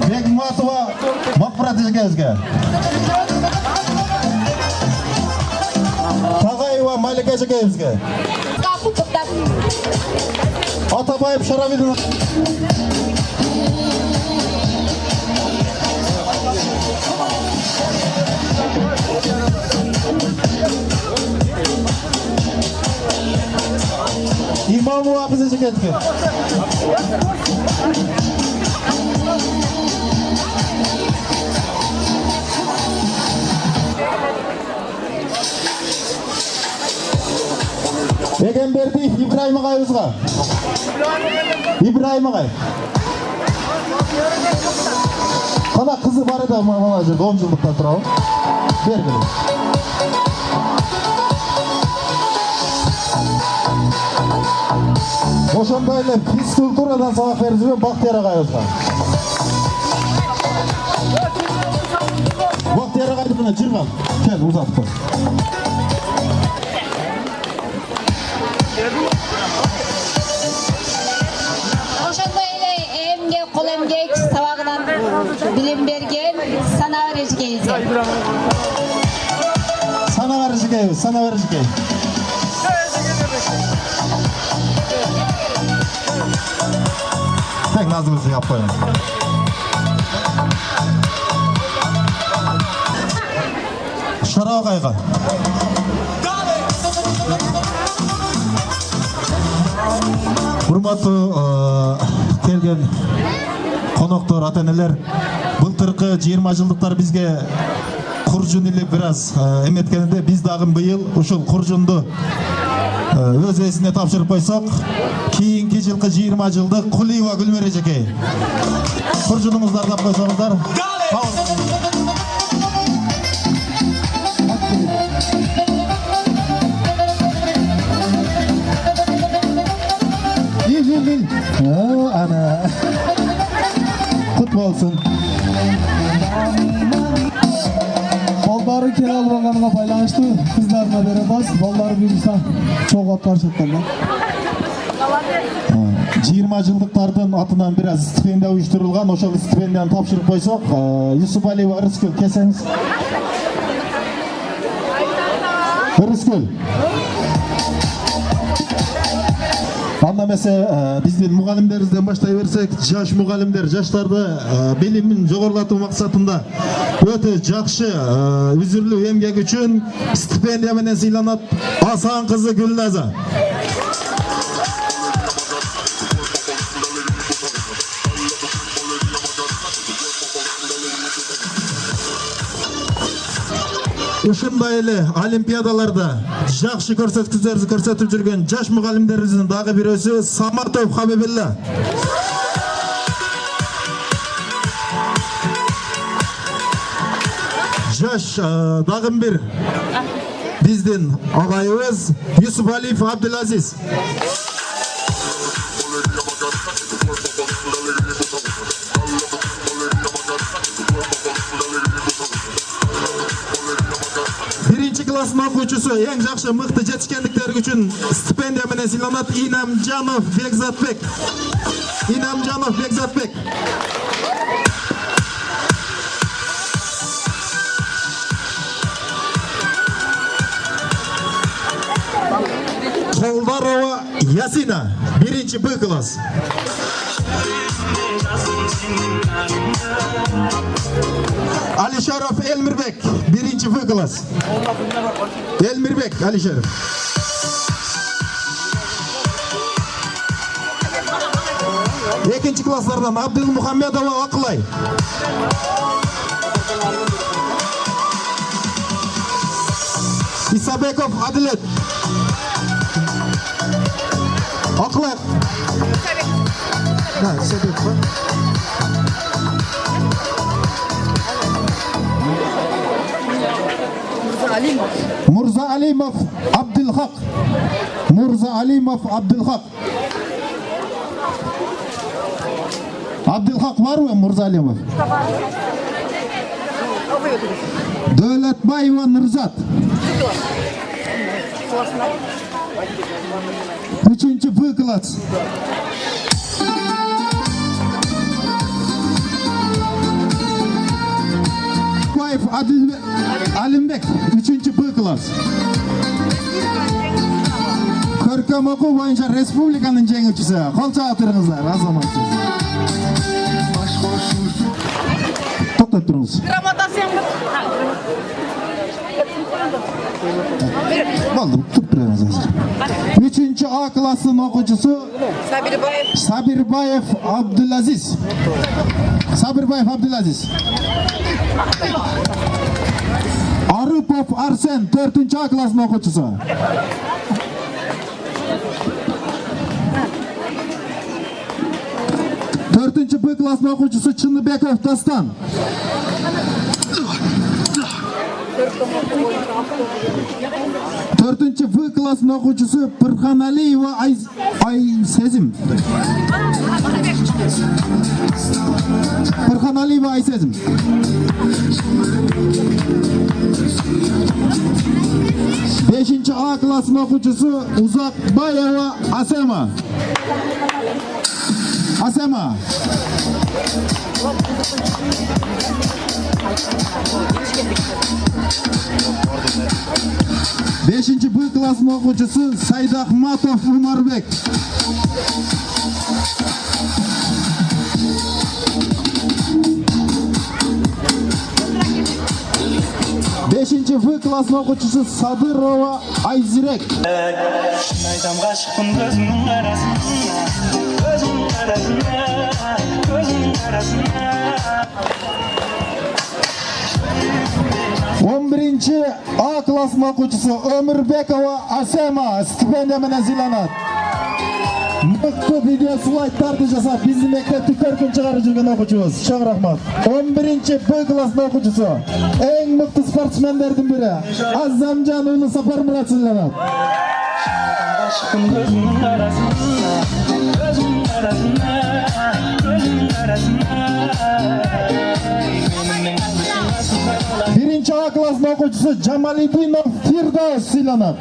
F: Бегматова Макмурат эжекебизге. Тагаева Малика эжекебизге. Атабаев Шаравидин. İmamova Hafız eşeketki. Egenberdiyev İbrahim agayыбызга. İbrahim agay. Kana kızı var da mana жерде 10 жылдыкта турабы. Бергиле. Ошондой эле физкультурадан сабак берип жүргөн Бактияр агайыбызга. Бактияр агайдыкына жырган. Кел узатып кой.
I: Ошондой эле эмгек, кол эмгек сабагынан билим берген Санабар эжекебизге.
F: Санабар эжекебиз, Санабар эжекебиз. Tek nazımızı yapayım. Şara agayga. Урматтуу келген коноктор, ата-энелер, былтыркы 20 жылдыктар бизге куржун эле бир аз эметкенде биз дагы быйыл ушул куржунду өз эсине тапшырып койсок, кийинки жылкы 20 жылдык Кулиева Гүлмира эжекей. Куржунуңузду ардап койсоңуздар. Ana. Kutlu olsun.
H: Балдары келе албаганына байланыштуу кыздарына беребиз. Балдары буюрса чогуу аткарышат.
F: 20 жылдыктардын атынан бир аз стипендия уюштурулган. Ошол стипендияны тапшырып койсок, Юсупалиева Ырыскүл келсеңиз. Ырыскүл. Анда эмесе биздин мугалимдерибизден баштай берсек, жаш мугалимдер жаштарды билимин жогорулатуу максатында өтө жакшы үзүрлүү эмгек үчүн стипендия менен сыйланат Асан кызы Гүлназа. Ушундай эле олимпиадаларда жакшы көрсөткүчтөрдү көрсөтүп жүргөн жаш мугалимдерибиздин дагы бирөөсү Саматов Хабибилла. Жаш дагы бир биздин агайыбыз Юсупалиев Абдулазиз. классынын окуучусу эң жакшы мыкты жетишкендиктери үчүн стипендия менен сыйланат. Инамжанов Бекзатбек. Инамжанов Бекзатбек. Колдарова Ясина, 1-Б класс. Алишаров Элмирбек, 1-Б класс. Элмирбек Алишаров. Экинчи класслардан Абдылмухаммедова Акылай. Исабеков Адилет. Акылай. Да, Исабеков. Мурза Алимов Абдылхак. Мурза Алимов Абдылхак. Абдылхак барбы Мурза Алимов? Дөлөтбаева Нурзат. 3-Б класс. Баев Алимбек, 3-Б класс. Көркөм окуу боюнча республиканын жеңүүчүсү. Кол чаап туруңуздар, азамат. Токтоп туруңуз. Болду, туруп туруңуз азыр. 3-А классынын окуучусу Сабирбаев Абдулазиз. Сабирбаев Абдулазиз. Арыпов Арсен, 4-А классынын окуучусу. 4-Б классынын окуучусу Чыныбеков Дастан. 4-В классынын окуучусу Пырханалиева Айсезим. Пырханалиева Айсезим. 5-А классынын окуучусу Узакбаева Асема. Асема. 5-Б классынын окуучусу Сайдахматов Умарбек. 5-В классынын окуучусу Садырова Айзирек.
A: Айтам ғашықпын көзіңнің қарасына, көзіңнің қарасына, көзіңнің қарасына.
F: 11-А классынын окуучусу Өмүрбекова Асема стипендия менен сыйланат. Мыкты видео слайдтарды жасап, биздин мектепти көркүн чыгарып жүргөн окуучубуз. Чоң рахмат. 11-Б классынын окуучусу эң мыкты спортсмендердин бири Азамжан уулу Сапармурат сыйланат.
A: Ғашықпын көзіңнің қарасына, көзіңнің қарасына, көзіңнің қарасына.
F: 1-А классынын окуучусу Жамалидинов Фирдос сыйланат.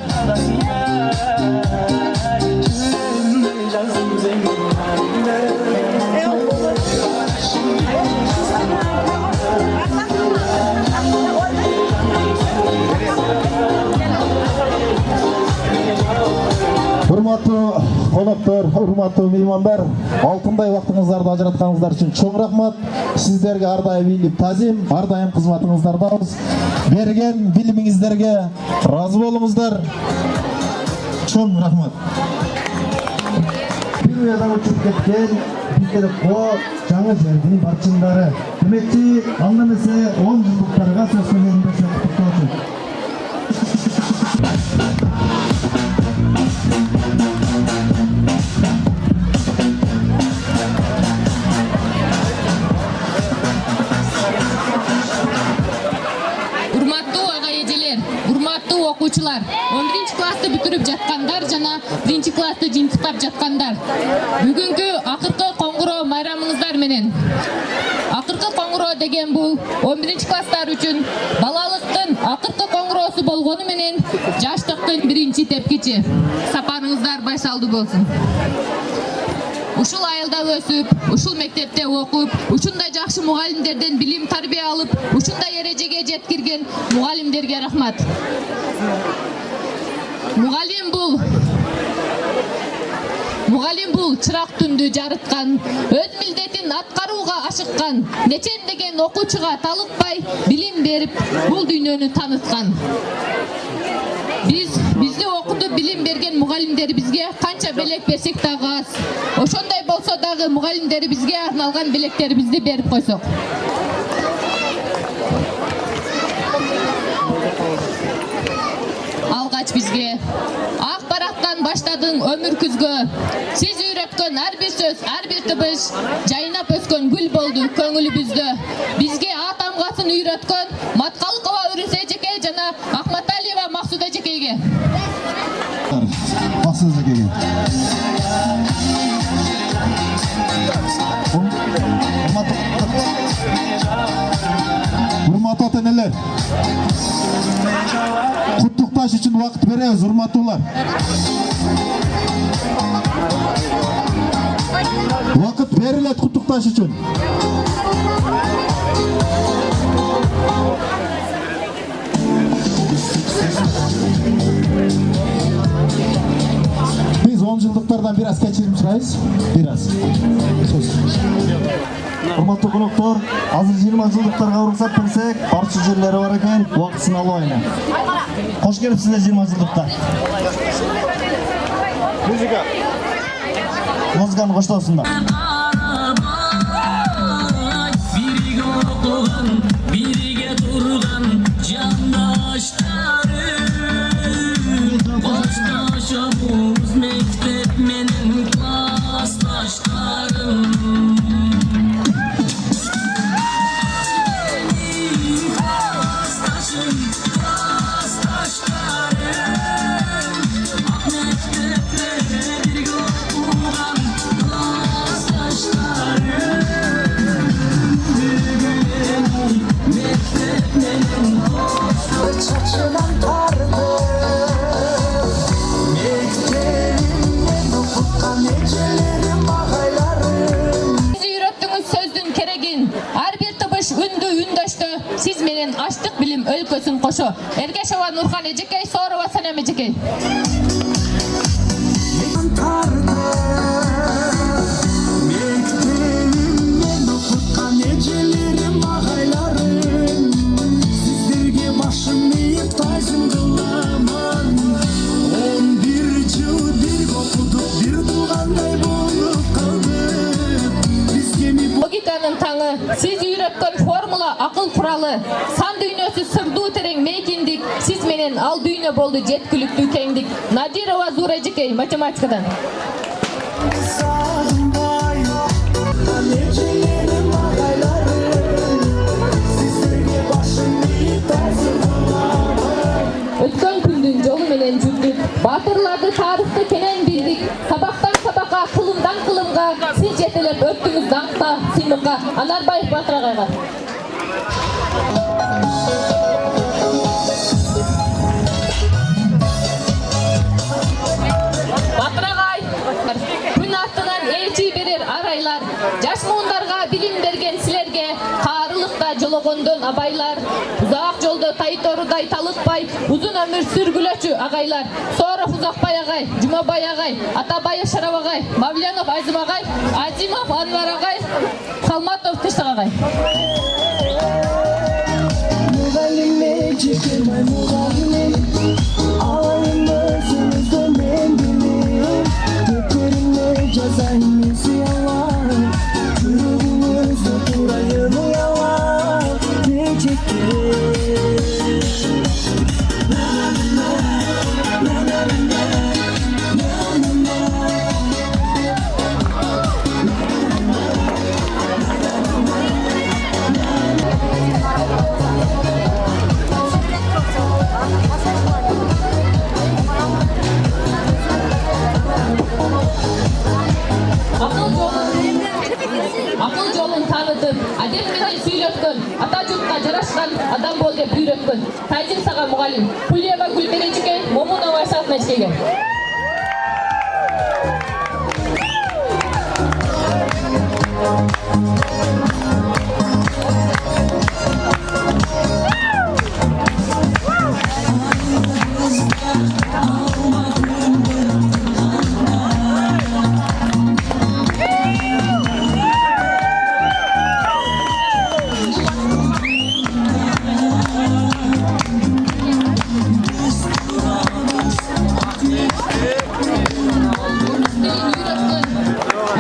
F: Урматтуу коноктор, урматтуу меймандар, алтындай убактыңыздарды ажыратканыңыздар үчүн чоң рахмат. Сиздерге ар дайым ийгилик таазим, ар дайым кызматыңыздардабыз. Берген билимиңиздерге ыраазы болуңуздар. Чоң рахмат.
B: Бир уядан учуп кеткен биздер Ко жаңы жердин барчындары. Демекчи, анда эмесе 10 жылдыктарга сөз сөйлөгөн берсе куттуктоочу.
I: окуучулар, 11-классты бүтүрүп жаткандар жана 1-классты жыйынтыктап жаткандар. Бүгүнкү акыркы коңгуроо майрамыңыздар менен Акыркы коңгуроо деген бул 11 класстар үчүн балалыктын акыркы коңгуроосу болгону менен жаштыктын биринчи тепкичи. Сапарыңыздар байсалдуу болсун. Ушул айылда өсүп, ушул мектепте окуп, ушундай жакшы мугалимдерден билим тарбия алып, ушундай эрежеге жеткирген мугалимдерге рахмат. Мугалим бул чырак түндү жарыткан, өз милдетин аткарууга ашыккан, нечендеген окуучуга талыкпай билим берип, бул дүйнөнү таныткан. Бизди окутуп билим берген мугалимдерибизге канча белек берсек дагы аз. Ошондой болсо дагы мугалимдерибизге арналган белектерибизди берип койсок. Алгач бизге ак барактан баштадың өмүр күзгө. Сиз үйрөткөн ар бир сөз, ар бир тыбыш жайнап өскөн гүл болду көңүлүбүздө. Бизге А тамгасын үйрөткөн Маткалыкова Үрүс эжеке жана Акматалиева Максуда эжекейге.
F: Максуда эжекейге. Урматтуу ата-энелер. Куттукташ үчүн убакыт беребиз, урматтуулар. Убакыт берилет куттукташ үчүн. Биз 10 жылдыктардан бир аз кечирим сурайбыз. Бир аз.
B: Урматтуу коноктор, азыр 20 жылдыктарга уруксат берсек, барча жерлери бар экен, убактысын алып айна. Кош келипсиздер 20 жылдыкка. Музыканы коштосундар.
E: Birige okugan, birige turgan jandaşlarım. Baştaşamız mektep menin klastaşlarım. Çaçıdan tardı Mekterimden okutkan ecelerim ağaylarım.
I: Siz үйрөттүңүз сөздүн керегин, ар бир тыбыш үндү үндөштө, сиз менен аштык билим өлкөсүн кошо. Эргешова Нурхан эжекей, Соорова Санем эжекей.
E: Mekterimden okutkan ecelerim ağaylarım. Sizlerge başım eğip tayzın kılaman. 11 yıl bir okuduk, bir tuğanday bolup kaldık. Bizge mi
I: Логиканын таңы, сиз үйрөткөн формула, акыл куралы, сан дүйнөсү сырдуу терең мейкиндик, сиз менен ал дүйнө болду жеткиликтүү кеңдик. Надирова Зура эжекей, математикадан.
E: sağımday ecelerim ağaylarım. Sizlerge başım eğip tayzın kılaman.
I: Өткөн күндүн жолу менен жүрдүк, баатырларды тарыхты кенен билдик. Сабактан сабакка, кылымдан кылымга, сиз жетелеп өттүңүз даңкка, сыймыкка. Анарбаев Батыр агайга. Батыр агай, күн артынан элчи берер арайлар. Жаш муундарга билим берген силерге, каарылыкта жологондон абайлар. Узак жолдо тайторудай талыкпай, узун өмүр сүргүлөчү агайлар. Сооров Узакбай агай, Жумабай агай, Атабаев Шарап агай, Мавленов Айзым агай, Азимов Анвар агай, Халматов Тыштык агай.
E: Muğallime çıkırmay muğallim. Ağlayın özünüzden ben bilim. Göklerimle cezayimizi yalan. Kırılımızda durayım yalan. Ne çektir?
I: адеп менен сүйлөткөн, ата журтка жарашкан адам бол деп үйрөткөн. Тайжин сага мугалим, Пулева Гүлбережике, Момунова Айсат Мечкеге.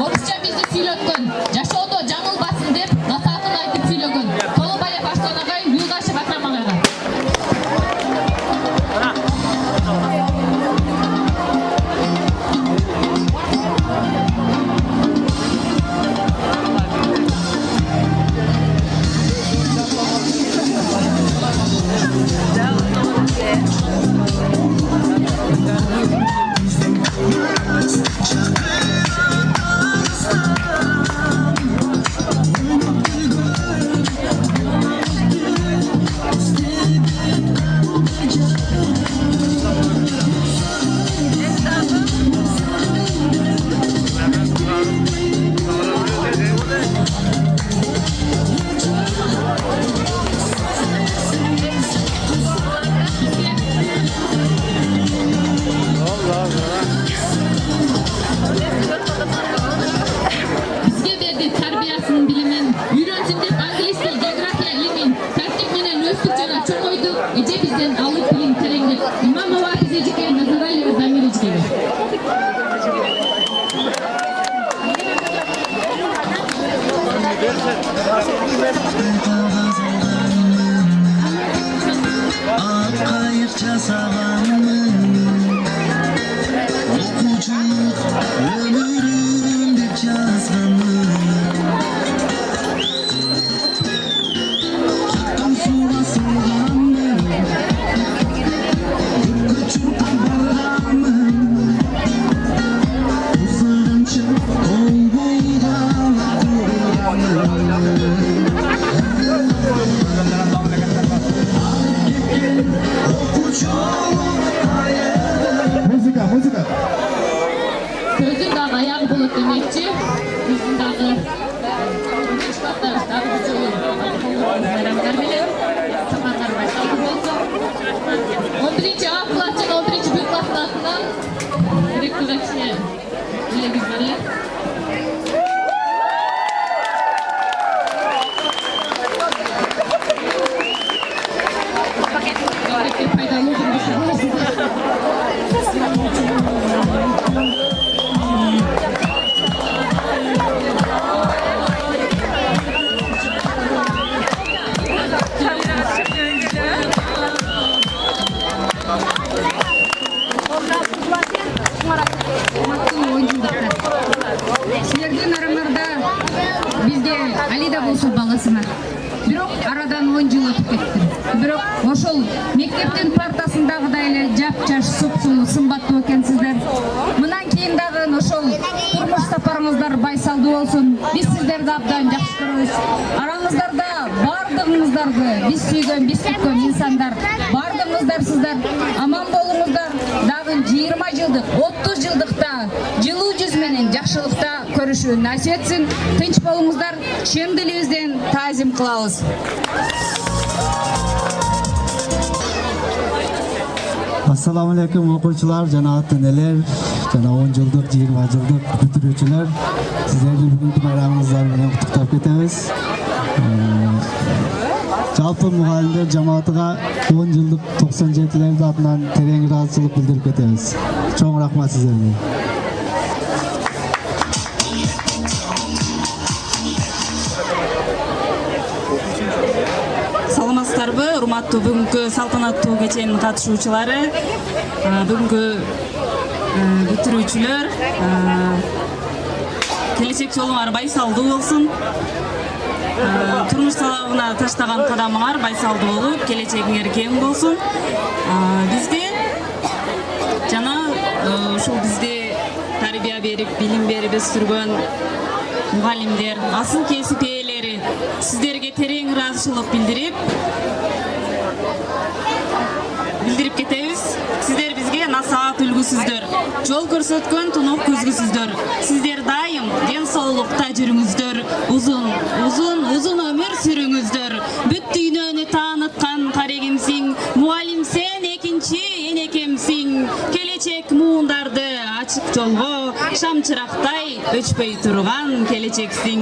I: Орусча бизди сүйлөткөн, жашоодо жаңылбасын деп насаатын айтып сүйлөгөн. Толобаев Аштан агай, Юлдашев Акрам агайга. Bizge berdi tarbiyasынын билимин, үйрөнсүн деп англис тил, география илимин тартип менен өстүк жана чоңойдук. Эже бизден алып билим тереңдеп, Имамова Эжеке Назаралиева Замиричкеге.
E: Kayıp casavanımın Okuculuk ömrüm bir cazanım Gittim suda soğandım Küçük barağımın Uzarım çık olmayla
B: Muzika.
I: Sözün dagı ayağı bolot demekçi. Sözün dagı çıkartlar, dagı bizi olur. Bayramlar bilen, samanlar başladı bolsun. 11. A klasın, 11. B klasın atından direkt kızakçıya bilegi barlar. Faydalı olduğunu düşünüyorsunuz. Силердин арамдарда бизде Али да болсо баласына. Бирок арадан 10 жыл өтүп кетти. Бирок ошол мектептин партасындагыдай эле жапжаш, супсулуу, сымбаттуу экенсиздер. Мындан кийин дагы ошол турмуш сапарыңыздар байсалдуу болсун. Биз сиздерди абдан жакшы көрөбүз. Араңыздарда бардыгыңыздарды биз сүйгөн, биз күткөн инсандар, бардыгыңыздар сиздер аман болуңуздар. Дагы 20 жылдык, 30 жылдыкта жылуу жүз менен жакшылыкта көрүшүү насип этсин. Тынч болуңуздар. Чын дилибизден таазим кылабыз.
D: Assalamu alaikum окуучулар жана ата-энелер, жана 10 жылдык, 20 жылдык бүтүрүүчүлөр. Сиздерди бүгүнкү байрамыңыздар менен куттуктап кетебиз. Жалпы мугалимдер жамаатыга 10 жылдык 97-лерди атынан терең ыраазычылык билдирип кетебиз. Чоң рахмат сиздерге.
L: Саламатсыздарбы, урматтуу бүгүнкү салтанаттуу кеченин катышуучулары, бүгүнкү бүтүрүүчүлөр, келечек жолуңар байсалдуу болсун. Турмуш талабына таштаган кадамыңар байсалдуу болуп, келечегиңер кең болсун. Бизге жана ушул бизге тарбия берип, билим берип өстүргөн мугалимдер, асыл кесип ээлери, сиздер ыраазычылык билдирип кетебиз. Сиздер бизге насаат үлгүсүздөр, жол көрсөткөн тунук көзгүсүздөр. Сиздер дайым ден соолукта жүрүңүздөр, uzun ömür sürüңүздөр. Бүт дүйнөнү тааныткан карегимсиң, мугалим сен экинчи энекемсиң. Келечек муундарды ачык жолго, шам чырактай өчпөй турган келечексиң.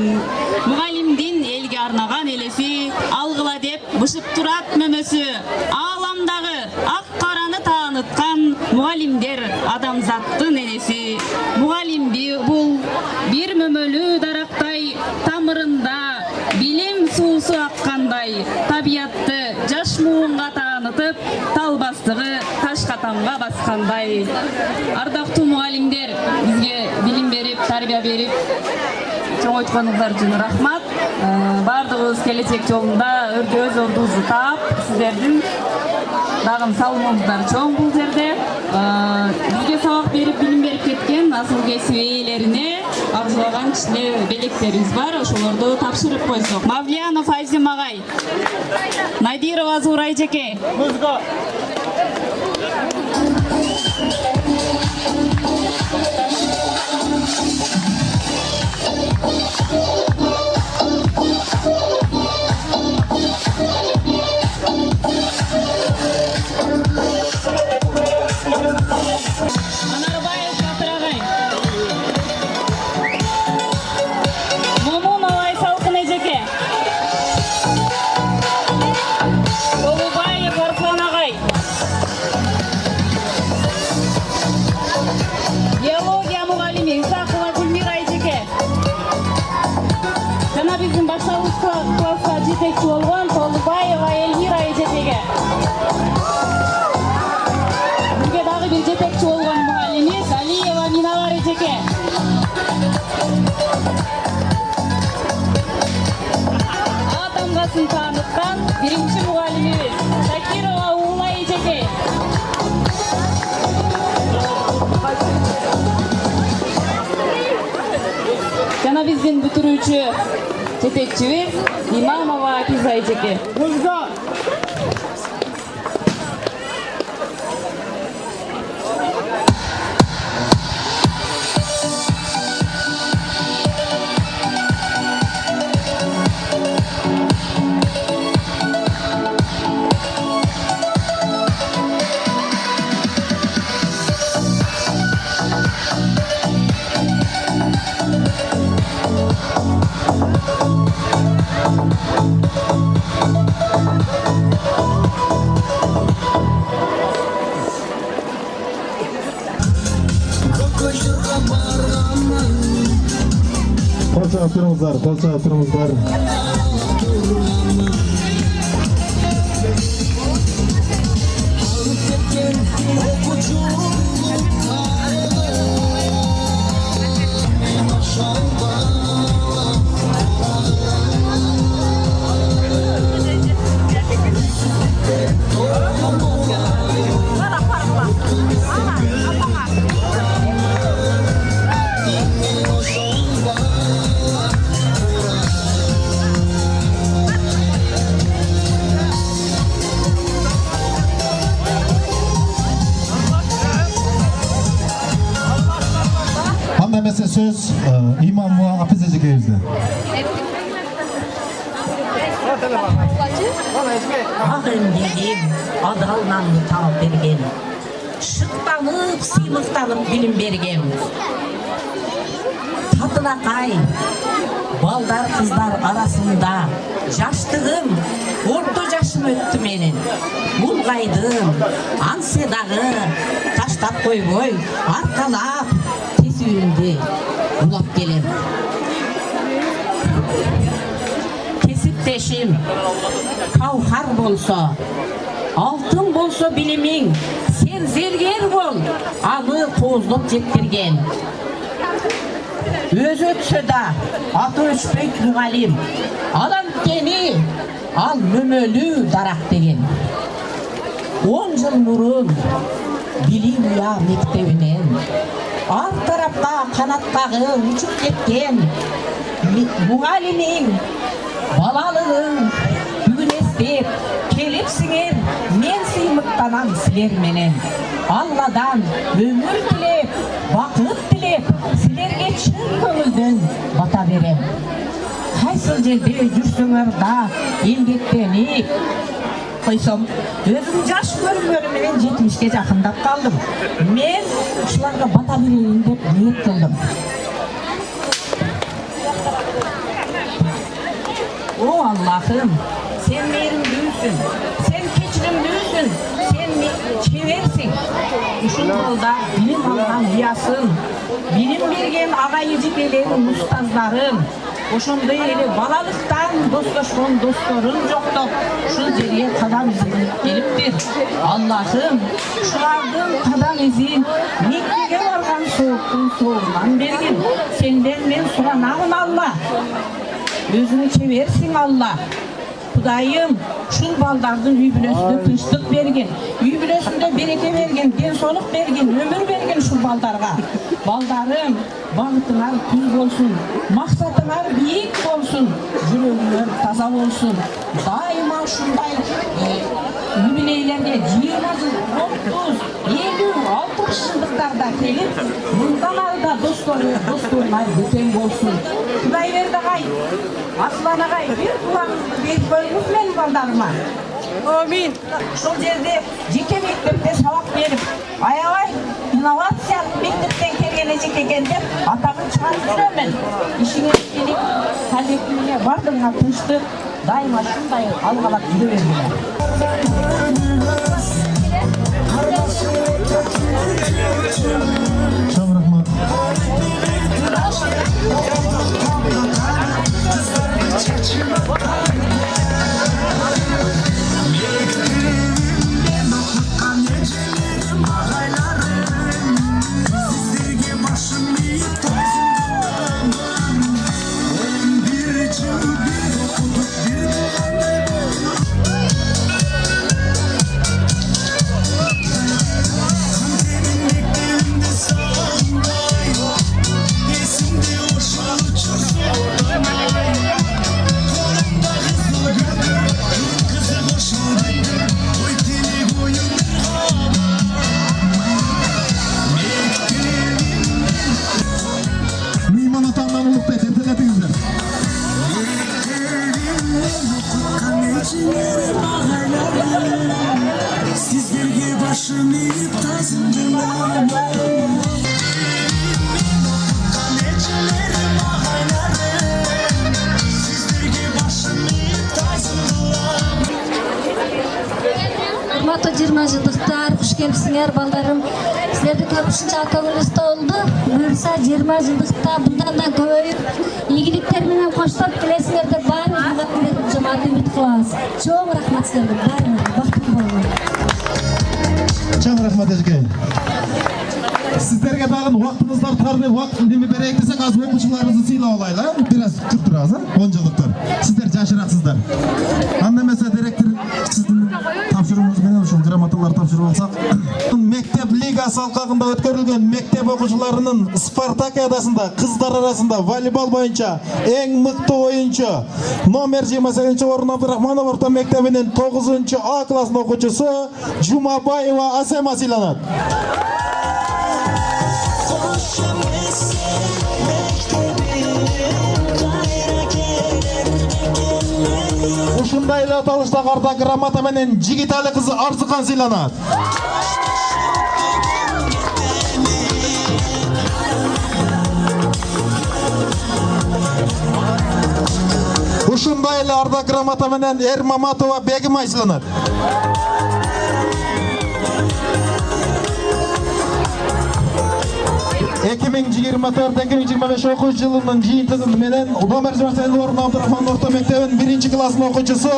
L: Мугалимдин элге арнаган элеси, алгыла деп бышып турат мөмөсү. Ааламдагы ак караны тааныткан мугалимдер адамзаттын энеси. Мугалим бул бир мөмөлүү дарактай, тамырында билим суусу аккандай, табиятты жаш муунга таанытып, тал бастыгы таш катамга баскандай. Ардактуу мугалимдер, бизге билим берип, тарбия берип, чоңойтконуңуздар үчүн рахмат. Бардыгыбыз келечек жолунда өз ордубузду таап, сиздердин дагы салымыңыздар чоң бул жерде. Бизге сабак берип, билим берип кеткен асыл кесип ээлерине арзулаган кичине белектерибиз бар, ошолорду тапшырып койсок. Мавлиянов Айзим агай, Надирова Зура эжеке. Класска жетекчи болгон Толубаева Эльмира эжетеге. Бизге дагы бир жетекчи болгон мугалимибиз Алиева Минавар эжеке. А тамгасын тааныткан биринчи мугалимибиз Шакирова Уула эжеке. Жана биздин бүтүрүүчү жетекчибиz Имамова Акиза эжеке.
F: Kolça oturumuzlar. Söz İmam Hafiz Ecek'e
M: Ağındegim adalnanı taap bergen, şıktanıp sıymıktanıp bilim bergen. Tatılakay, balдар kızlar arasında жаштыгым, орто жашым өттү менен. Улгайдым, ансе дагы таштап койбой, аркалап тесүүмдү улап келем. Кесиптешим каухар болсо, алтын болсо билимиң, сен зергер бол, аны кооздоп жеткирген. Өз өтсө да аты өчпөйт мугалим, ал анткени ал мөмөлүү дарак деген. 10 жыл мурун билим уя мектебинен ар тарапка канаттагы учуп кеткен мугалимиң балалыгың дуаланам силер менен. Алладан өмүр тилеп, бакыт тилеп, силерге чын көңүлдөн бата берем. Кайсыл жерде жүрсөңөр да эмгектенип койсом, өзүм жаш көрүнгөнү менен 70-ке жакындап калдым. Мен ушуларга бата берейин деп ниет кылдым. О Аллахым, сен мейиримдүүсүң, сен кечиримдүүсүң, сен чеберсиң. Ушул жолда билим алган ыясын, билим берген агай-эжекелерим, устаздарым, ошондой эле балалыктан достошкон досторун жоктоп, ушул жерге кадам изип келиптир. Аллахым, ушулардын кадам изин меккеге барган сооктун соогунан бергин. Сенден мен суранамын, Алла. Өзүң чеберсиң, Алла. Кудайым, ушул балдардын үй бүлөсүндө тынчтык бергин, үй бүлөсүндө береке берген, ден соолук берген, өмүр берген ушул балдарга. Балдарым, багытыңар түз болсун, максатыңар бийик болсун, жүрөгүңөр таза болсун. Дайыма ушундай юбилейлерге 20 жыл, 30, 50, 60 жылдыктарда келип, мындан ары да досторуңар бөтен болсун. Кудай берди агай, Аслан агай, бир кулагыңызды берип коюңуз менин балдарыма. Амин. Ошол жерде жеке мектепте сабак берип, аябай инновациялык мектептен келген эжеке экен деп атагын чыгарып жүрөмүн. Ишиңиз келип, коллективине бардыгыңар тынчтык, дайыма ушундай алгалап жүрө бергиле.
F: Чоң рахмат.
E: Sizlerge başım eğip tazımdılar. Kalecilerim ağalarım, sizlerge başım eğip tazımdılar.
K: Урматтуу 20 жылдыктар, куш келипсиңер балдарым. Силерди көрүп ушунча көңүлүбүздө болду. Буюрса 20 жылдыкта мындан да көбөйүп, ийгиликтер менен коштоп келесиңер деп баарыңызга жамаат үмүт кылабыз. Чоң рахмат силерге, баарыңызга бактылуу болуңар.
F: Чоң рахмат эжеке. Сиздерге дагы убактыңыздар тар деп убакыт неме берейик десек, азыр окуучуларыбызды сыйлап алайлы, бир аз күтүп турабыз, 10 жылдыктар. Сиздер жашыраксыздар. Анда эмесе директор сиздин тапшырууңуз менен ушул грамоталарды тапшырып алсак, мектеп лигасы алкагында өткөрүлгөн мектеп окуучуларынын спартакиадасында кыздар арасында волейбол боюнча эң мыкты оюнчу номер 28 орун Абдурахманов орто мектебинин 9 А класснын окуучусу Жумабаева Асема сыйланат. Ушундай эле аталыштагы ардак грамота менен Жигитали кызы Арзыкан сыйланат. Ушундай эле ардак грамота менен Эрмаматова Бегимай сыйланат. 2024-2025 окуу жылынын жыйынтыгы менен номер 28 орун Абдурахман орто мектебинин 1-класснын окуучусу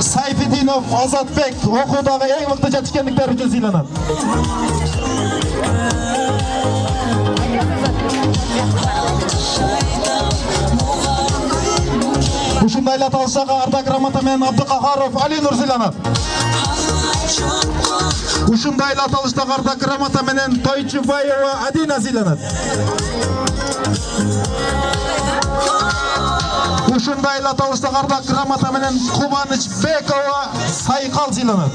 F: Сайфидинов Азатбек окуудагы эң мыкты жетишкендиктер үчүн сыйланат. Ушундай эле аталыштагы ардак грамота менен Абдыкахаров Али Нур сыйланат. Ушундай эле аталыштагы ардак грамота менен Тойчубаева Адина сыйланат. Ушундай эле аталышта кардак грамота менен Кубаныч Бекова Сайкал сыйланат.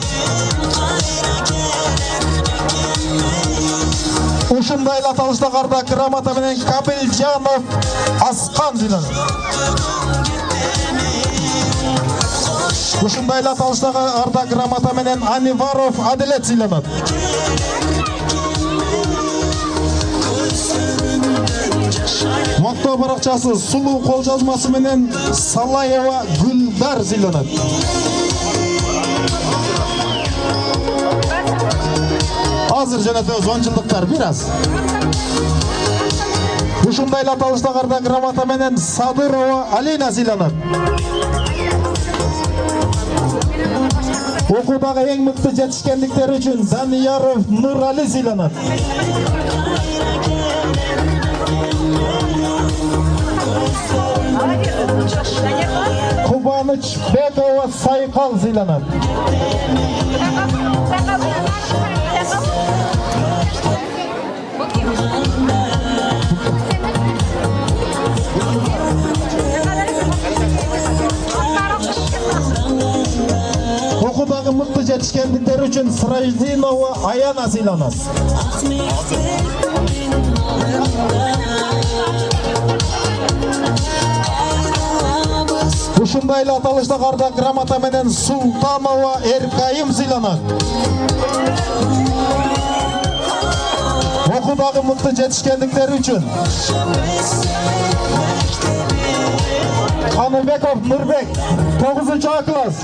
F: Ушундай эле аталышта кардак грамота менен Кабелжанов Аскан сыйланат. Ушундай эле аталышта кардак грамота менен Аниваров Аделет сыйланат. Мактоо баракчасы сулуу кол жазмасы менен Салаева Гүлдар сыйланат. Азыр жана төз 10 жылдыктар бир аз. Ушундай эле аталышта кардак грамота менен Садырова Алина сыйланат. Окуудагы эң мыкты жетишкендиктери үчүн Данияров Нурали сыйланат. Кубаныч Бекова Сайкал сыйланат. Окуудагы мыкты жетишкендиктери үчүн Сраждинова Аяна сыйланат. Ушундай эле аталышта кардак грамота менен Султанова Эркайым сыйланат. Окуудагы мыкты жетишкендиктери үчүн Каныбеков Нурбек 9-А класс.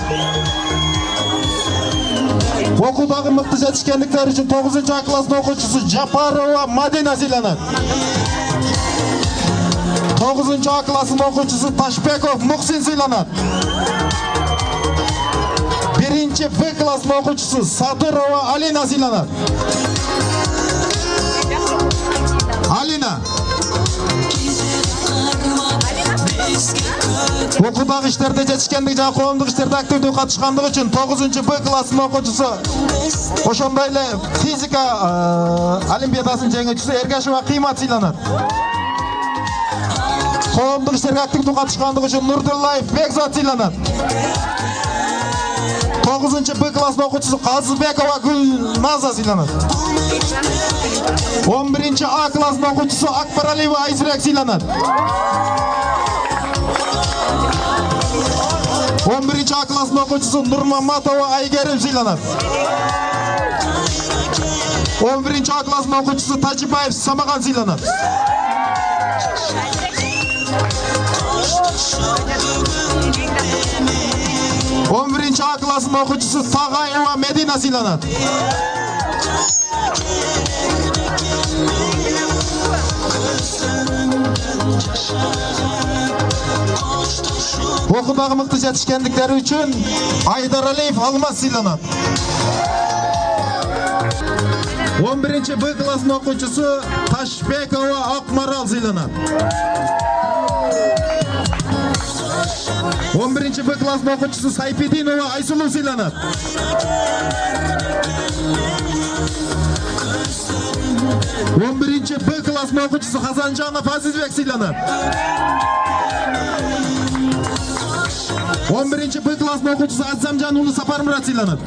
F: Окуудагы мыкты жетишкендиктери үчүн 9-А класстын окуучусу Жапарова Мадина сыйланат. 9-А класстын окуучусу Ташбеков Муксин сыйланат. 1-Б класстын окуучусу Садырова Алина сыйланат. Алина. Окуудагы иштерде жетишкендик жана коомдук иштерде активдүү катышкандыгы үчүн 9-Б класстын окуучусу ошондой эле физика олимпиадасынын жеңүүчүсү Эргашева Кыймат сыйланат. Коомдук иштерге активдүү катышкандыгы үчүн Нурдуллаев Бекзат сыйланат. 9-Б класстын окуучусу Казыбекова Гүлназа сыйланат. 11-А класстын окуучусу Акбаралиева Айзирек сыйланат. 11-А класстын окуучусу Нурмаматова Айгерим сыйланат. 11-А класстын окуучусу Тажибаев Самаган сыйланат. 11-А класстын окуучусу Тагаева Медина сыйланат. 'Окуудагы мыкты жетишкендиктери үчүн Айдаралиев Алмаз сыйланат. 11-Б класстын окуучусу Ташбекова Акмарал сыйланат. 11-Б класстын окуучусу Сайфидинова Айсулуу сыйланат. 11-Б класстын окуучусу Хазанжанов Азизбек сыйланат. 11-Б класстын окуучусу Азамжан уулу Сапармурат сыйланат.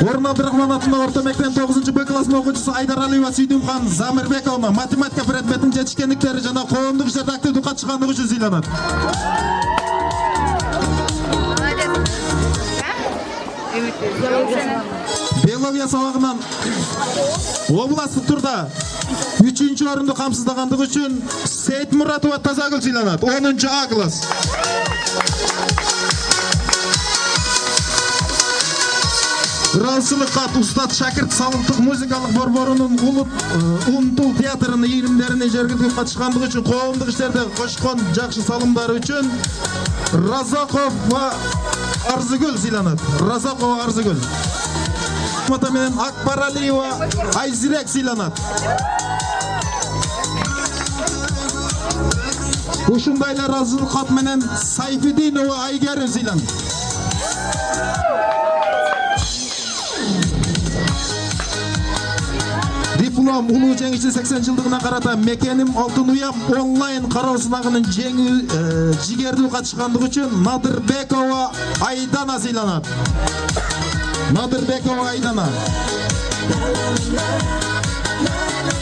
F: 'Орун Абдрахман атындагы орто мектептин 9-Б класстын окуучусу Айдаралиева Сүйдүмхан Замирбековна математика предметинин жетишкендиктери жана коомдук иштерде активдүү катышкандыгы үчүн сыйланат. Биология сабагынан областтык турда 3-орунду камсыздагандыгы үчүн Сейтмуратова Тазагүл сыйланат. 10-А класс. Ыралчылык кат устат шакирт салымдык музыкалык борборунун Умтул театрынын ийримдерине жергиликтүү катышкандыгы үчүн коомдук иштерде кошкон жакшы салымдары үчүн Разакова Арзыгүл сыйланат. Разакова Арзыгүл. Мата менен Акбаралиева Айзирек сыйланат. Ушундай эле ыраазычылык кат менен Сайфидинова Айгерим сыйланат. диплом улуу жеңишчи 80 жылдыгына карата Мекеним Алтын Уям онлайн кароо сынагынын жигердүү катышкандыгы үчүн Надырбекова Айдана сыйланат. Надырбекова Айдана.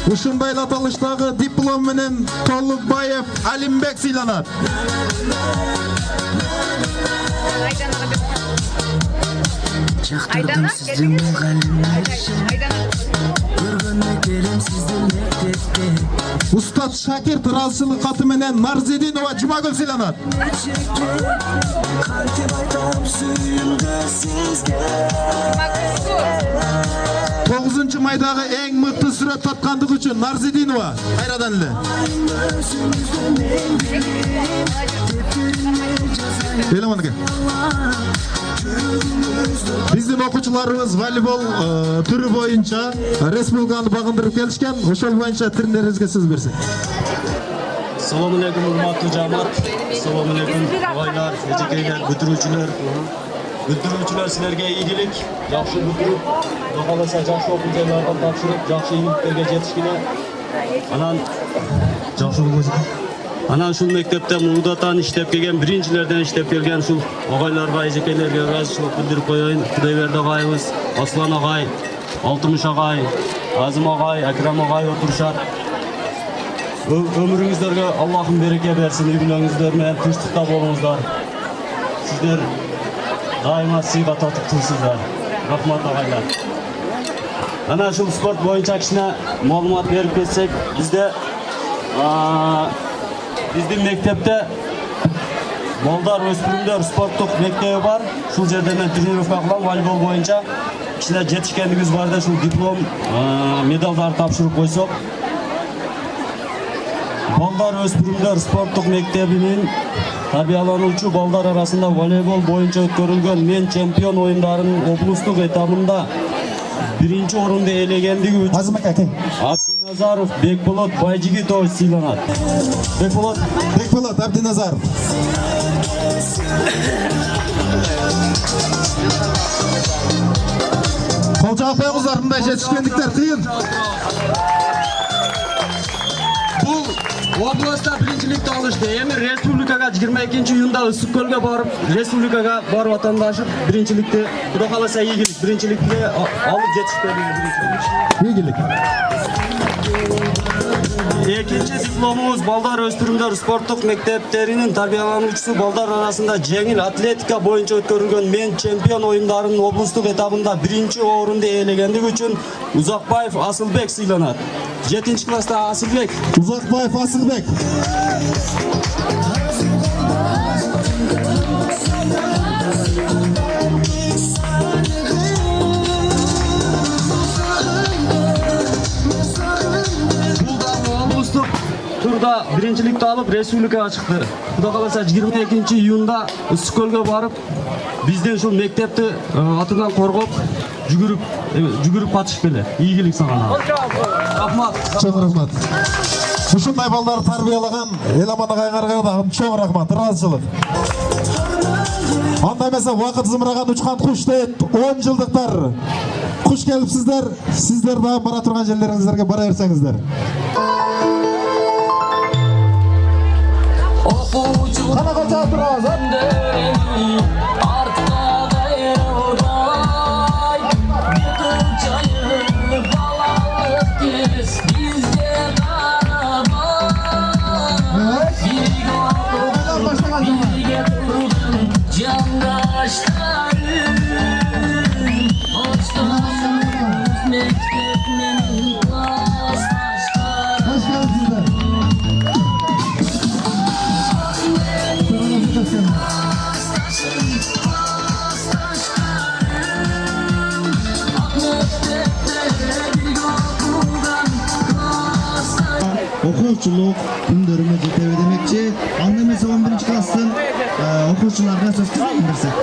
F: Ушундай аталыштагы диплом менен Толукбаев Алимбек сыйланат.
E: Жактырдым сизди мугалим көргөндөй келем сизди мектепте.
F: Устат Шакир ыраазычылык каты менен Нарзидинова Жумагүл сыйланат.
E: Кантип айтам сүйүмдү сизге.
F: 9 майдагы эң мыкты сүрөт тарткандыгы үчүн Нарзидинова кайрадан эле. Эламанга. Биздин окуучуларыбыз волейбол түрү боюнча республиканы багындырып келишкен. Ошол боюнча тренериңизге сөз берсек.
A: Assalomu alaykum hurmatli jamoat. Assalomu alaykum og'aylar, ejekeylar, bitiruvchilar. Bitiruvchilar sizlarga iyilik, yaxshi bitirib, xudo xolasa yaxshi o'quv joylaridan topshirib, yaxshi iyiliklarga yetishgina. Yaxshi bo'lsin. Anan shu maktabda muddatdan ishlab kelgan, birinchilardan ishlab kelgan shu og'aylarga, ejekeylarga razıchilik bildirib qo'yayın. Xudoyberdi og'ayimiz, Osmon og'ay, Oltimish og'ay, Azim og'ay, Akram og'ay o'tirishar. Ömrünüzlerge Allah'ın bereke versin, ügülönüzler men tinchlikda bolingizlar. Sizler daima siyga tatib turibsizlar. Rahmat og'aylar. Ana shu sport bo'yicha kichkina ma'lumot berib ketsek, bizning maktabda Boldar o'spirimlar sportlik maktabi bor. Shu yerda men trenirovka qilaman voleybol bo'yicha. Kichkina yetishganligingiz borda shu diplom, medallar topshirib qo'ysak. Boldar o'spirimlar sportlik maktabining tarbiyalanuvchi bollar arasında voleybol bo'yicha o'tkazilgan men chempion o'yinlarining oblastlik etapida birinchi o'rinda elegandigi uchun Abdinazarov Bekpo'lat Bayjigitovich siylanadi.
F: Bekpo'lat Abdinazarov. Qo'lja qo'yg'izlar, bunday yetishganliklar qiyin.
A: Oblastda birinchilikni olishdi. Endi respublikaga 22-iyunda Issiqko'lga borib, respublikaga borib vatandoshib birinchilikni, xudo xolasa yigilik birinchilikni olib yetishdi.
F: Yigilik.
A: Ikinci diplomumuz Boldar o'spirimlar sportlik maktablarining tarbiyalanuvchisi bollar arasında jengil atletika bo'yicha o'tkazilgan men chempion o'yinlarining oblastlik etapida birinchi o'rinda elegandigi uchun Uzoqbayev Asılbek siylanadi. 7-klassda Asılbek.
F: Uzoqbayev Asılbek.
A: Turda birinchilikni olib respublikaga chiqdi. Xudo xolasa 22-iyunda Issiqko'lga borib, bizden shu maktabni atidan qo'rg'ab, yugurib qatishib keldi. Iyilik sana. Rahmat.
F: Çok rahmat. Ушундай балдар тарбиялаган Эламан агайга да чоң рахмат, ыраазычылык. Анда эмесе вакыт зымыраган учкан куш дейт, 10 жылдыктар. Куш келипсиздер, сиздер да бара турган жерлериңиздерге бара берсеңиздер. Кана кача турабыз,
B: Okuwçuluk күндөрүнө жетеби демекчи. Анда эмесе 11-класстын окуучуларына сөз берсек.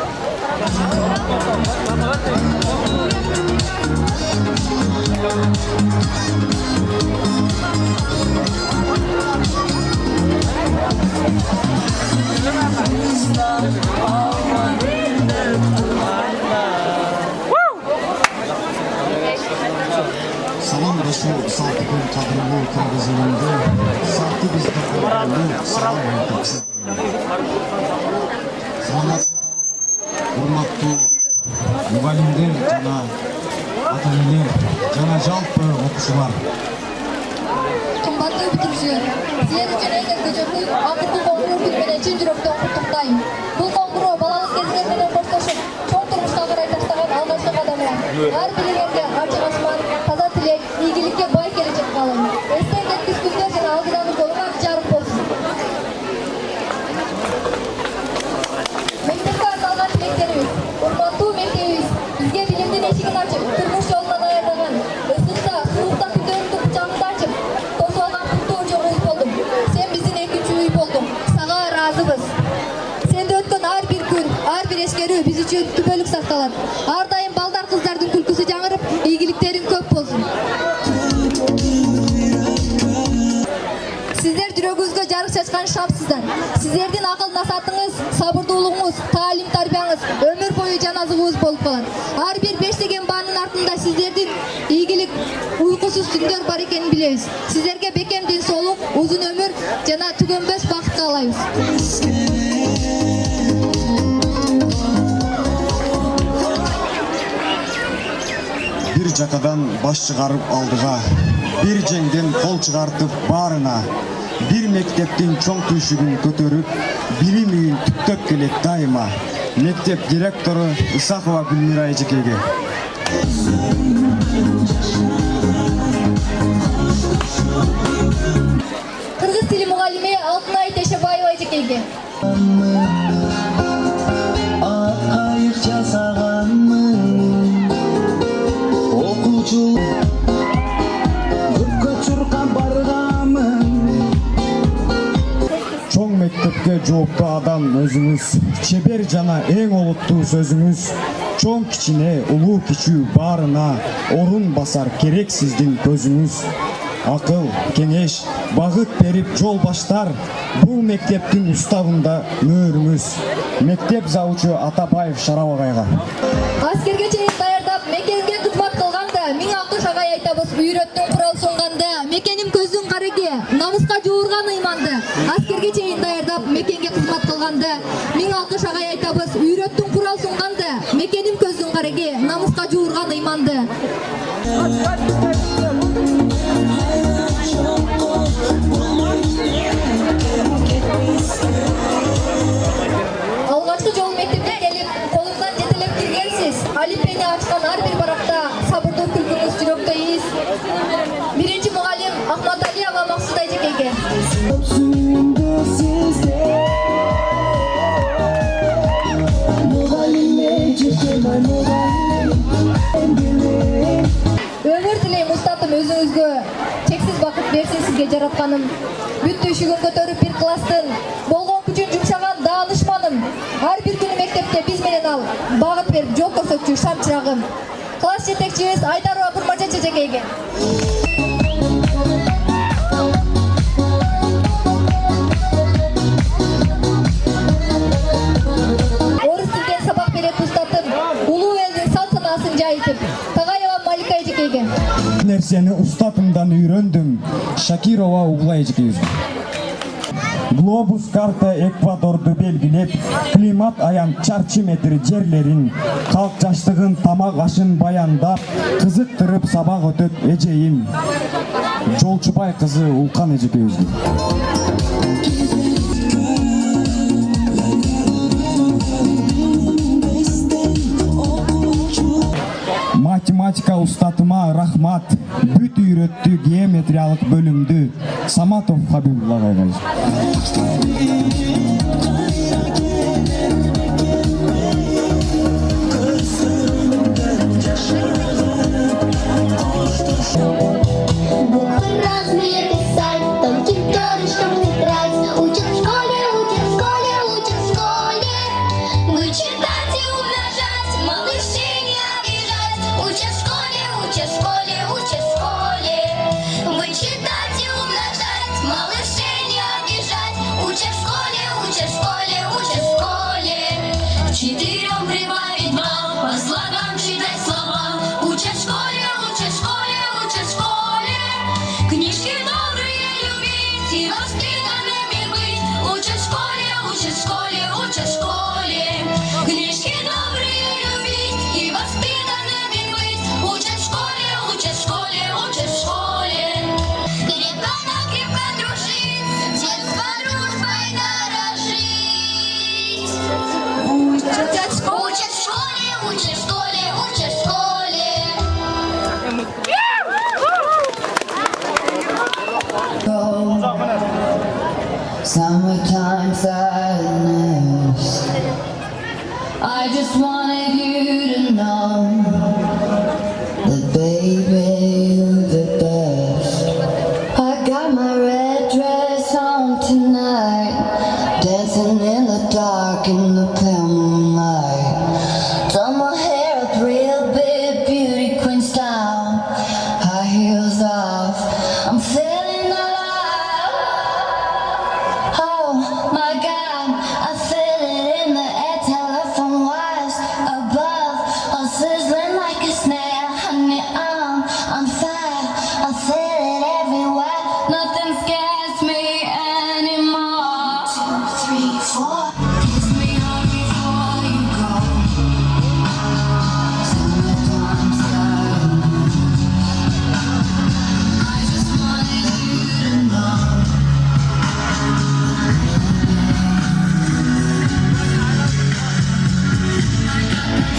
B: Салам Расул киргизилинди. Сатты бизди саламатсыз. Урматтуу мугалимдер жана ата-энелер жана жалпы окуучулар.
K: Кымбаттуу бүтүрүүчүлөр, силер үчүн эң көчөкү акыркы коңгуроо күн менен чын жүрөктөн куттуктайм. Бул коңгуроо балалык кездер менен коштошуп, чоң турмушка карай таштаган алгачкы кадамы. Ар бириңерге ачык асман, таза тилек, ийгиликке бай келечек каалайм. Эстен кеткис күндөр жана алдыдагы жолуңар жарык болсун. Мектепке арналган тилектерибиз, урматтуу мектебибиз бизге билимдин эшигин ачып, турмуш жолунан аярдаган, ысыкта, суукта күндөрүңдү кучагыңда ачып, тосуп алган куттуу жогубуз болдуң. Сен биздин экинчи үй болдуң. Сага ыраазыбыз. Сенде өткөн ар бир күн, ар бир эшкерүү биз үчүн күбөлүк сакталат. Ар дайым балдар кыздардын күлкүсү жаңырып, ийгиликтериң көп болсун. Сиздер жүрөгүбүзгө жарык чачкан шамсыздар. Сиздердин акыл насаатыңыз, сабырдуулугуңуз, таалим тарбияңыз өмүр бою жаназыбыз болуп калат. Ар бир бештеген баанын артында сиздердин ийгилик, уйкусуз түндөр бар экенин билебиз. Сиздерге бекем ден соолук, узун өмүр жана түгөнбөс бакыт каалайбыз.
B: Бир жакадан баш чыгарып алдыга, бир жеңден кол чыгартып баарына, бир мектептин чоң түйшүгүн көтөрүп, билим үйүн түптөп келет дайыма. Мектеп директору Исакова Гүлмира эжекеге.
K: Кыргыз тили мугалими Алтынай Тешебаева эжекеге.
E: Айык жасаганмын окуучу өркө чуркан барганмын.
B: Чоң мектепке жооптуу адам өзүңүз, чебер жана эң олуттуу сөзүңүз, чоң кичине, улуу кичүү баарына орун басар керек сиздин көзүңүз. Акыл, кеңеш, багыт берип жол баштар, бул мектептин уставында мөөрүңүз. Мектеп завучу Атабаев Шарап агайга.
K: Аскерге чейин даярдап, мекенге кызмат кылганда, миң алкыш агай айтабыз, үйрөттүң курал сунганда, мекеним көздүн кареги, намыска жуурган ыйманды. Аскерге чейин даярдап, мекенге кызмат кылганда, миң алкыш агай айтабыз, үйрөттүң курал сунганда, мекеним көздүн кареги, намыска жуурган ыйманды. Алгачкы жол мектепке келип, колуңдан жетелеп киргенсиз. Алипени ачкан ар бир баракта сабырдуу күлкүңүз жүрөктө иис. Биринчи мугалим Ахмадалиева Максута эжекеге. Өмүр тилейм устатым өзүңүзгө, чексиз бакыт берсин сизге жаратканым. Бүт түйшүгүн көтөрүп бир класстын, болгон күчүн жумшаган даанышманым. Ар бир күнү мектепте биз менен ал, багыт берип жол көрсөтчү шам чырагым. Класс жетекчибиз Айдарова Курмажа эжекеге. Орус тилден сабак берет устатым, улуу элдин салт санаасын жайытып. Тагаева Малика эжекеге.
B: Нерсени устатымдан үйрөндүм. Шакирова Угла эжекебизге. Глобус карта Эквадорду белгилеп, климат аян чарчы метр жерлерин, калк жаштыгын тамак ашын баяндап, кызыктырып сабак өтөт эжейим. Жолчубай кызы Улкан эжекебизге. Математика устатыма рахмат, бүт үйрөттү геометриялык бөлүмдү. Саматов Хабибулла агай.
N: Разные писать, тонким перышком тетрадь. Учат в школе, учат в школе, учат в школе. Вычитать и умножать, малышей не обижать. Учат в школе, учат в школе, учат в школе. Вычитать и умножать, малышей не обижать. Учат в школе, учат в школе, учат в школе. К 4 прибавить 2, по слогам читать слова. Учат в школе, учат в школе, учат в школе. воспитанными быть. Учат в школе, учат в школе, учат в школе. Книжки добрые любить и воспитанными быть. Учат в школе, учат в школе, учат в школе. Крепко дружить, детство дружбой дорожить. Учат в школе, учат в школе, учат в школе, учат в школе.
K: Summertime sadness. I just wanted you to know that baby you're the best. I got my red dress on tonight, dancing in the dark in the pale moonlight. Done my hair up real big, beauty queen style, high heels off. I'm feeling alive. Oh my God, I feel it in the air, telephone wires above, all sizzling like a snare. Honey, I'm fire, I feel it everywhere. Nothing scares me anymore. 1, 2, 3, 4. Kiss me on before you go. Summertime sadness. I just wanted you to know.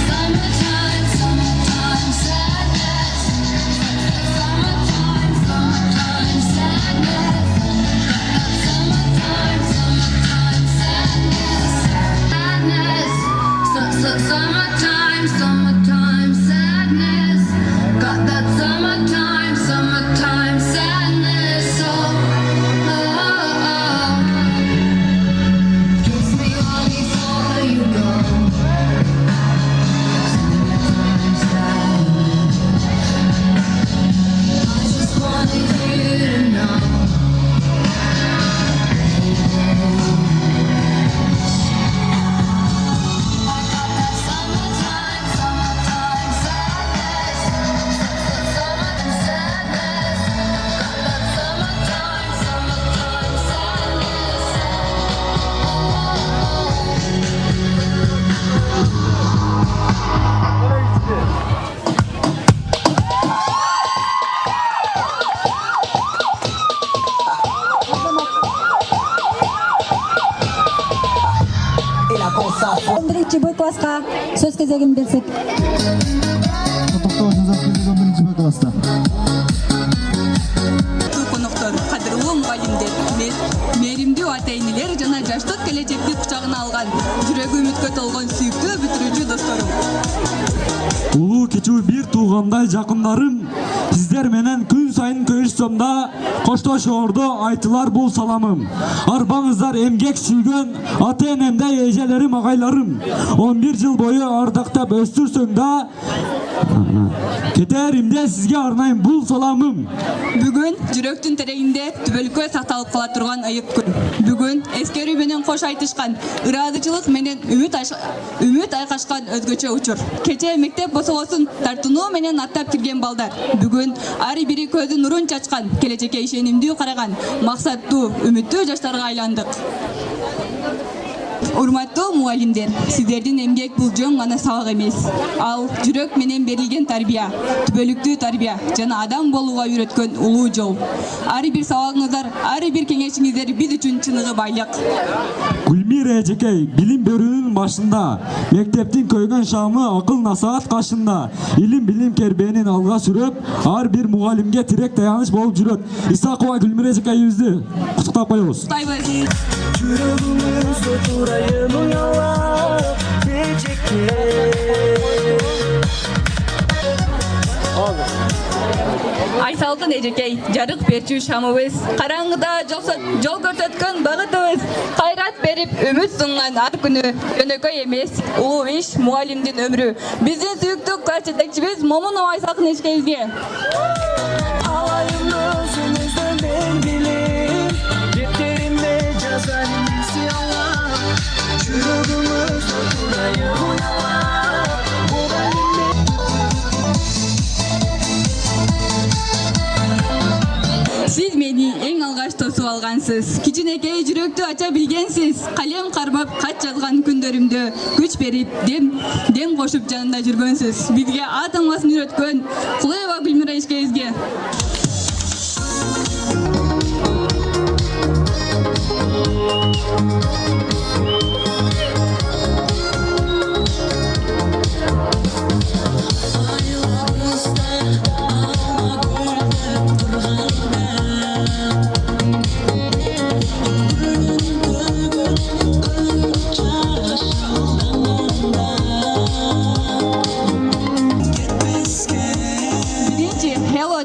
K: Summertime, summertime sadness. Summertime, summertime sadness. Summertime, summertime sadness. Sadness. Summertime, summertime sadness. Got that summertime, summertime sadness. Oh, oh, oh. Kiss me all before you go. I just wanted you to know. I got that summertime, summertime sadness. Summertime sadness. Got that summertime, summertime
C: Birinchi Б классқа сөз кезегін берсек.
B: Құттықтау сөз өткізілген бірінші Б класста.
J: Конуктор, кадырлуу мугалимдер, мээримдүү ата-энелер жана жаштык келечекти кучагына алган, жүрөгү үмүткө толгон сүйүктүү бүтүрүүчү досторум.
A: Улуу кичүү бир туугандай жакындарым, сиздер менен күн сайын көрүшсөмда коштошоордо айтылар бул саламым. Арбаңыздар эмгек сүйгөн ата-энемдей эжелерим, агайларым. 11 жыл бою ардактап өстүрсөң да кетеримде сизге арнайм бул саламым.
J: Бүгүн жүрөктүн терегинде түбөлүккө сакталып кала турган айып күн. Бүгүн эскерүү менен кош айтышкан, ыраазычылык менен үмүт айкашкан өзгөчө учур. Кечээ мектеп босогосун тартынуу менен аттап кирген балдар. Бүгүн ар бири көздүн нурун чачкан, келечекке ишенимдүү караган, максаттуу, үмүттүү жаштарга айландык. Урматтуу мугалимдер, сиздердин эмгек бул жөн гана сабак эмес. Ал жүрөк менен берилген тарбия, түбөлүктүү тарбия жана адам болууга үйрөткөн улуу жол. Ар бир сабагыңыздар, ар бир кеңешиңиздер биз үчүн чыныгы байлык.
A: Гүлмира эжекей билим берүүнүн башында, мектептин көйгөн шамы акыл насаат кашында, илим билим кербенин алга сүрөп, ар бир мугалимге тирек таяныч болуп жүрөт. Исакова Гүлмира эжекейибизди куттуктап коебуз.
E: Жүрөгүмүздө турайын уялап кечекке.
J: Айсалдын эжекей, жарык берчү шамыбыз, караңгыда жол көрсөткөн багытыбыз, кайрат берип үмүт сунган ар күнү, жөнөкөй эмес, улуу иш мугалимдин өмүрү. Биздин сүйүктүү класс жетекчибиз Момунова Айсалдын эжекейибизге.
E: Алайын өзүңүздөн мен билим, дептеримде жазайын сыялап, жүрөгүмүздө турайын уялап, мугалимдер.
J: Сиз мени эң алгаш тосуп алгансыз.
I: калгансыз. Кичинекей жүрөктү ача билгенсиз. Калем кармап кат жазган күндөрүмдө күч берип, дем кошуп жанында жүргөнсүз. Бизге А таңбасын үйрөткөн Кулаева Гүлмира эшкебизге.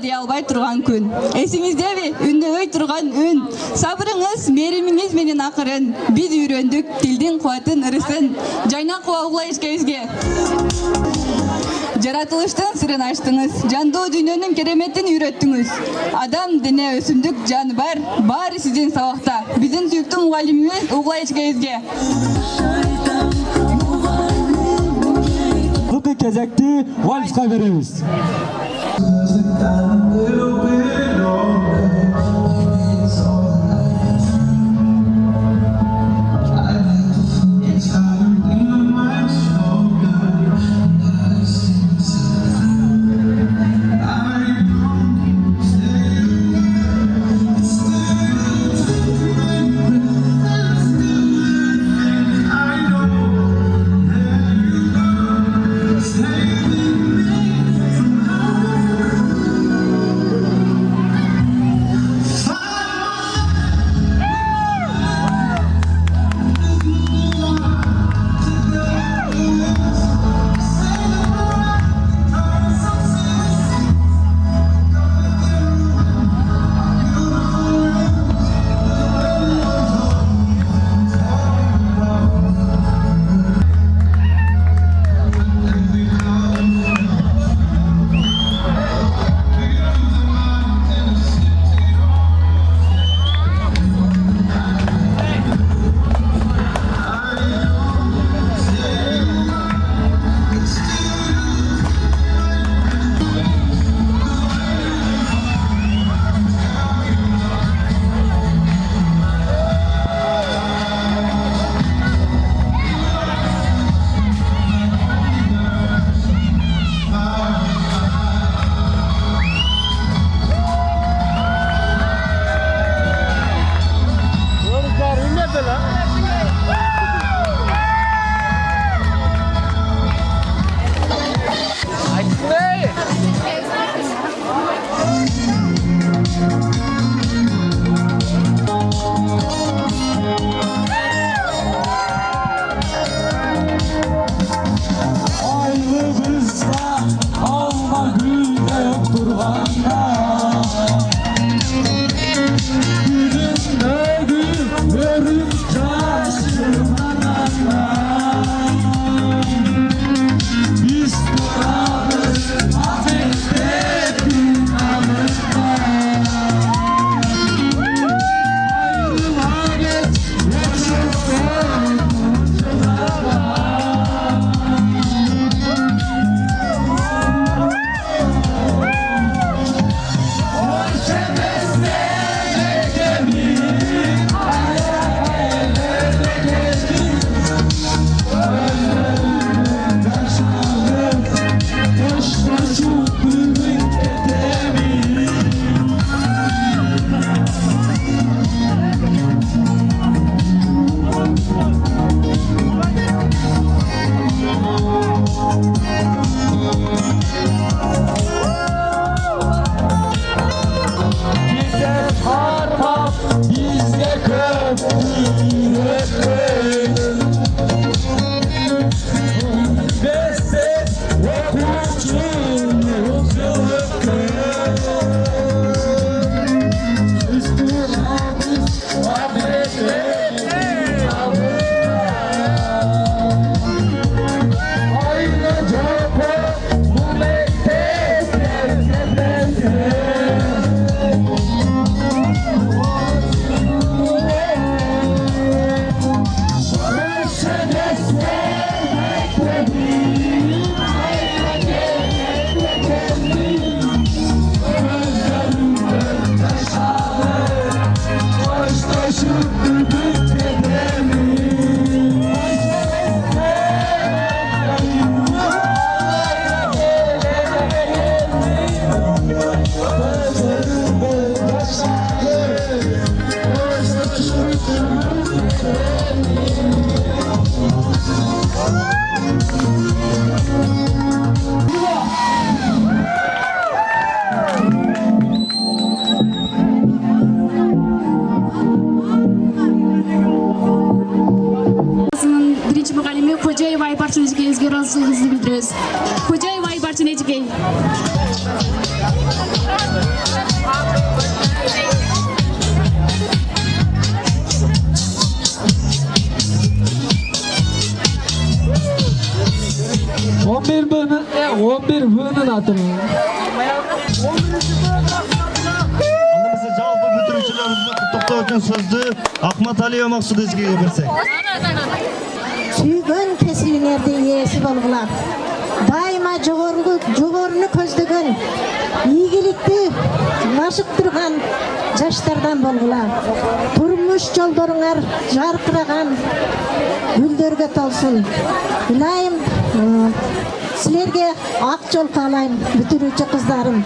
I: Дей албай турган күн. Эсиңиздеби? Үндөбөй турган үн. Сабырыңыз, меримиңиз менен акырын. Биз үйрөндүк тилдин кубатын, ырысын. Жайнакова Угла эшкебизге. Жаратылыштын сырын аштыңыз. Жандуу дүйнөнүн кереметин үйрөттүңүз. Адам, дене, өсүмдүк, жаныбар баары сиздин сабакта. Биздин сүйүктүү мугалимибиз Угла эшкебизге.
A: Кыты кезекти вальска беребиз.
I: Birinci muğallimi Kocaeva Aybarçın Ecikey'e razılığınızı bildiriyoruz. Kocaeva Aybarçın Ecikey.
E: On bir bölünün atını.
B: Andımızı жалпы бүтүрүүчүлөрүбүздү куттуктоо үчүн сөздү Акмат Алиева Максут Эжикеге берсек.
C: Сүйгөн кесибиңерде ээси болгула. Дайыма жогоруну көздөгөн, ийгиликти башып турган жаштардан болгула. Турмуш жолдоруңар жаркыраган гүлдөргө толсун. Илайым силерге ак жол каалайм, бүтүрүүчү кыздарым.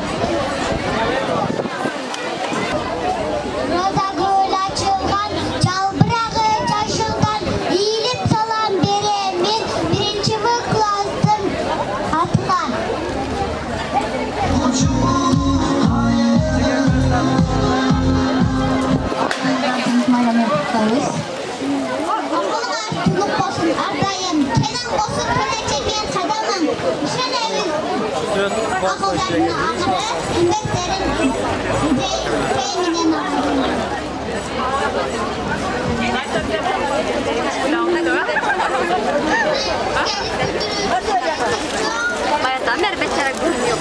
N: Roza gül açılgan, çalbırağı taşılgan, eğilip salam beremin, birinci klasın atına. Okullar tuluk olsun ardayım, kenan olsun kölece ben kadamım. Şöyle akıllarını akırı, ümbetlerin beyninin akırı.
K: Bayattan beri beter günüm yok.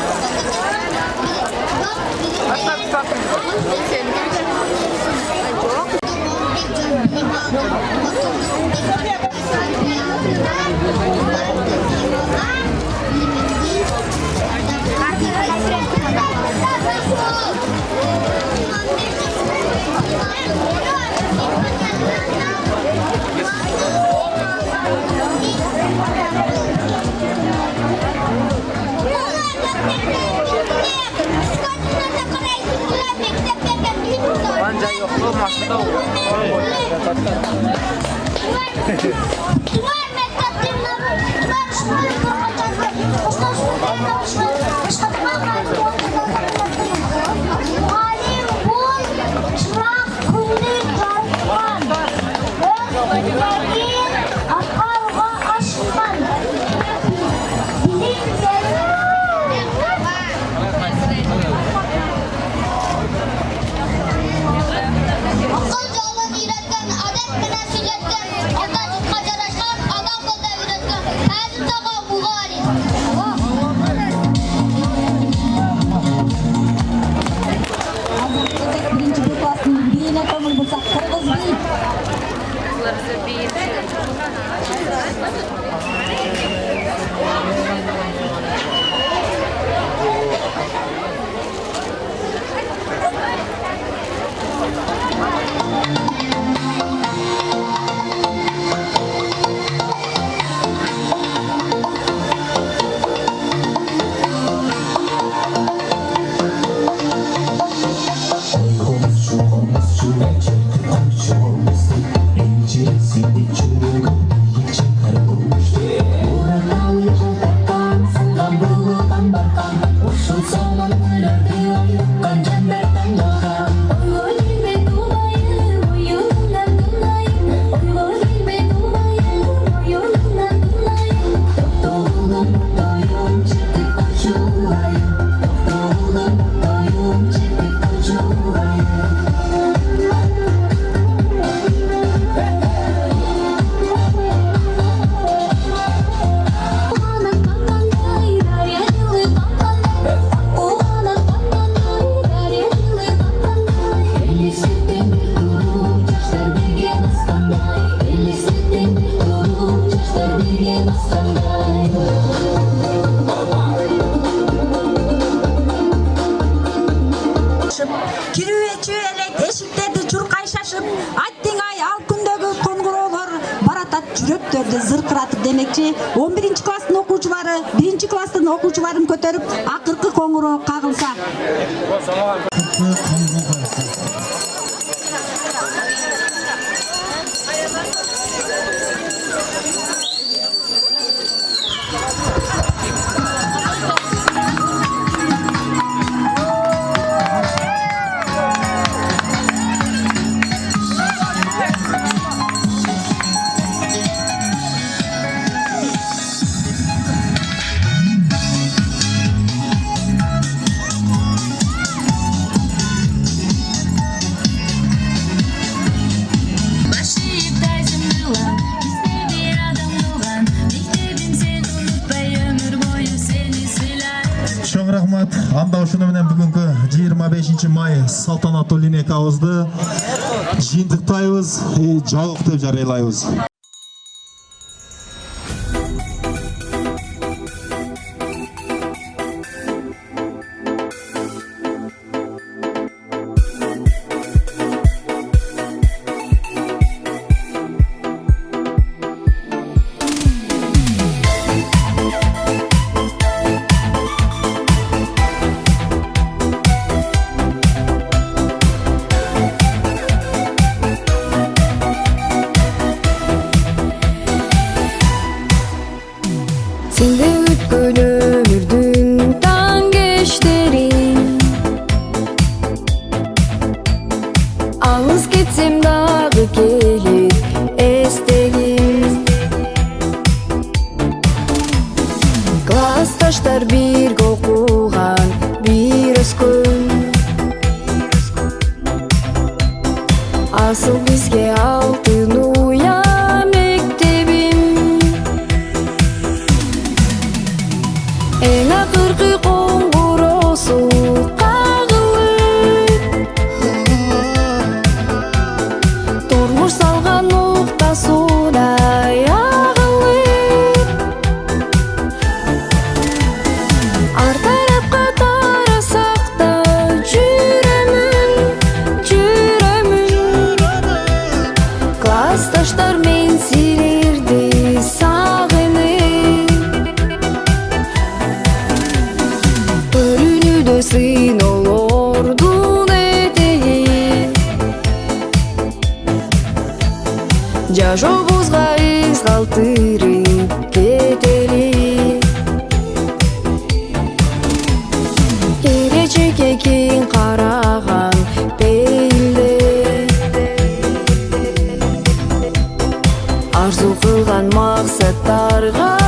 C: жүрөктөрдү зыркыратып демекчи 11-класстын окуучулары 1-класстын окуучуларын көтөрүп акыркы коңгуроо кагылса.
F: Чоң рахмат. Анда ушуну менен бүгүнкү 25 май салтанаттуу линейкабызды жыйынтыктайбыз, жабык деп жарыялайбыз.
N: Sende ötkөн ömүрдүн таң кечтерин алыс кетсем дагы келет эстегим классташтар бирге окуган бир өскөн асыл бизге алтын уя эң акыркы коңгуроосу кагылып турмуш салган ноктасуна ягылып ар тарапка тарасак да жүрөмүн классташтар мен силерди сагынып сыйноолордун этеги жашообузга из калтырып кетели келечекке кең караган пейилде арзу кылган максаттарга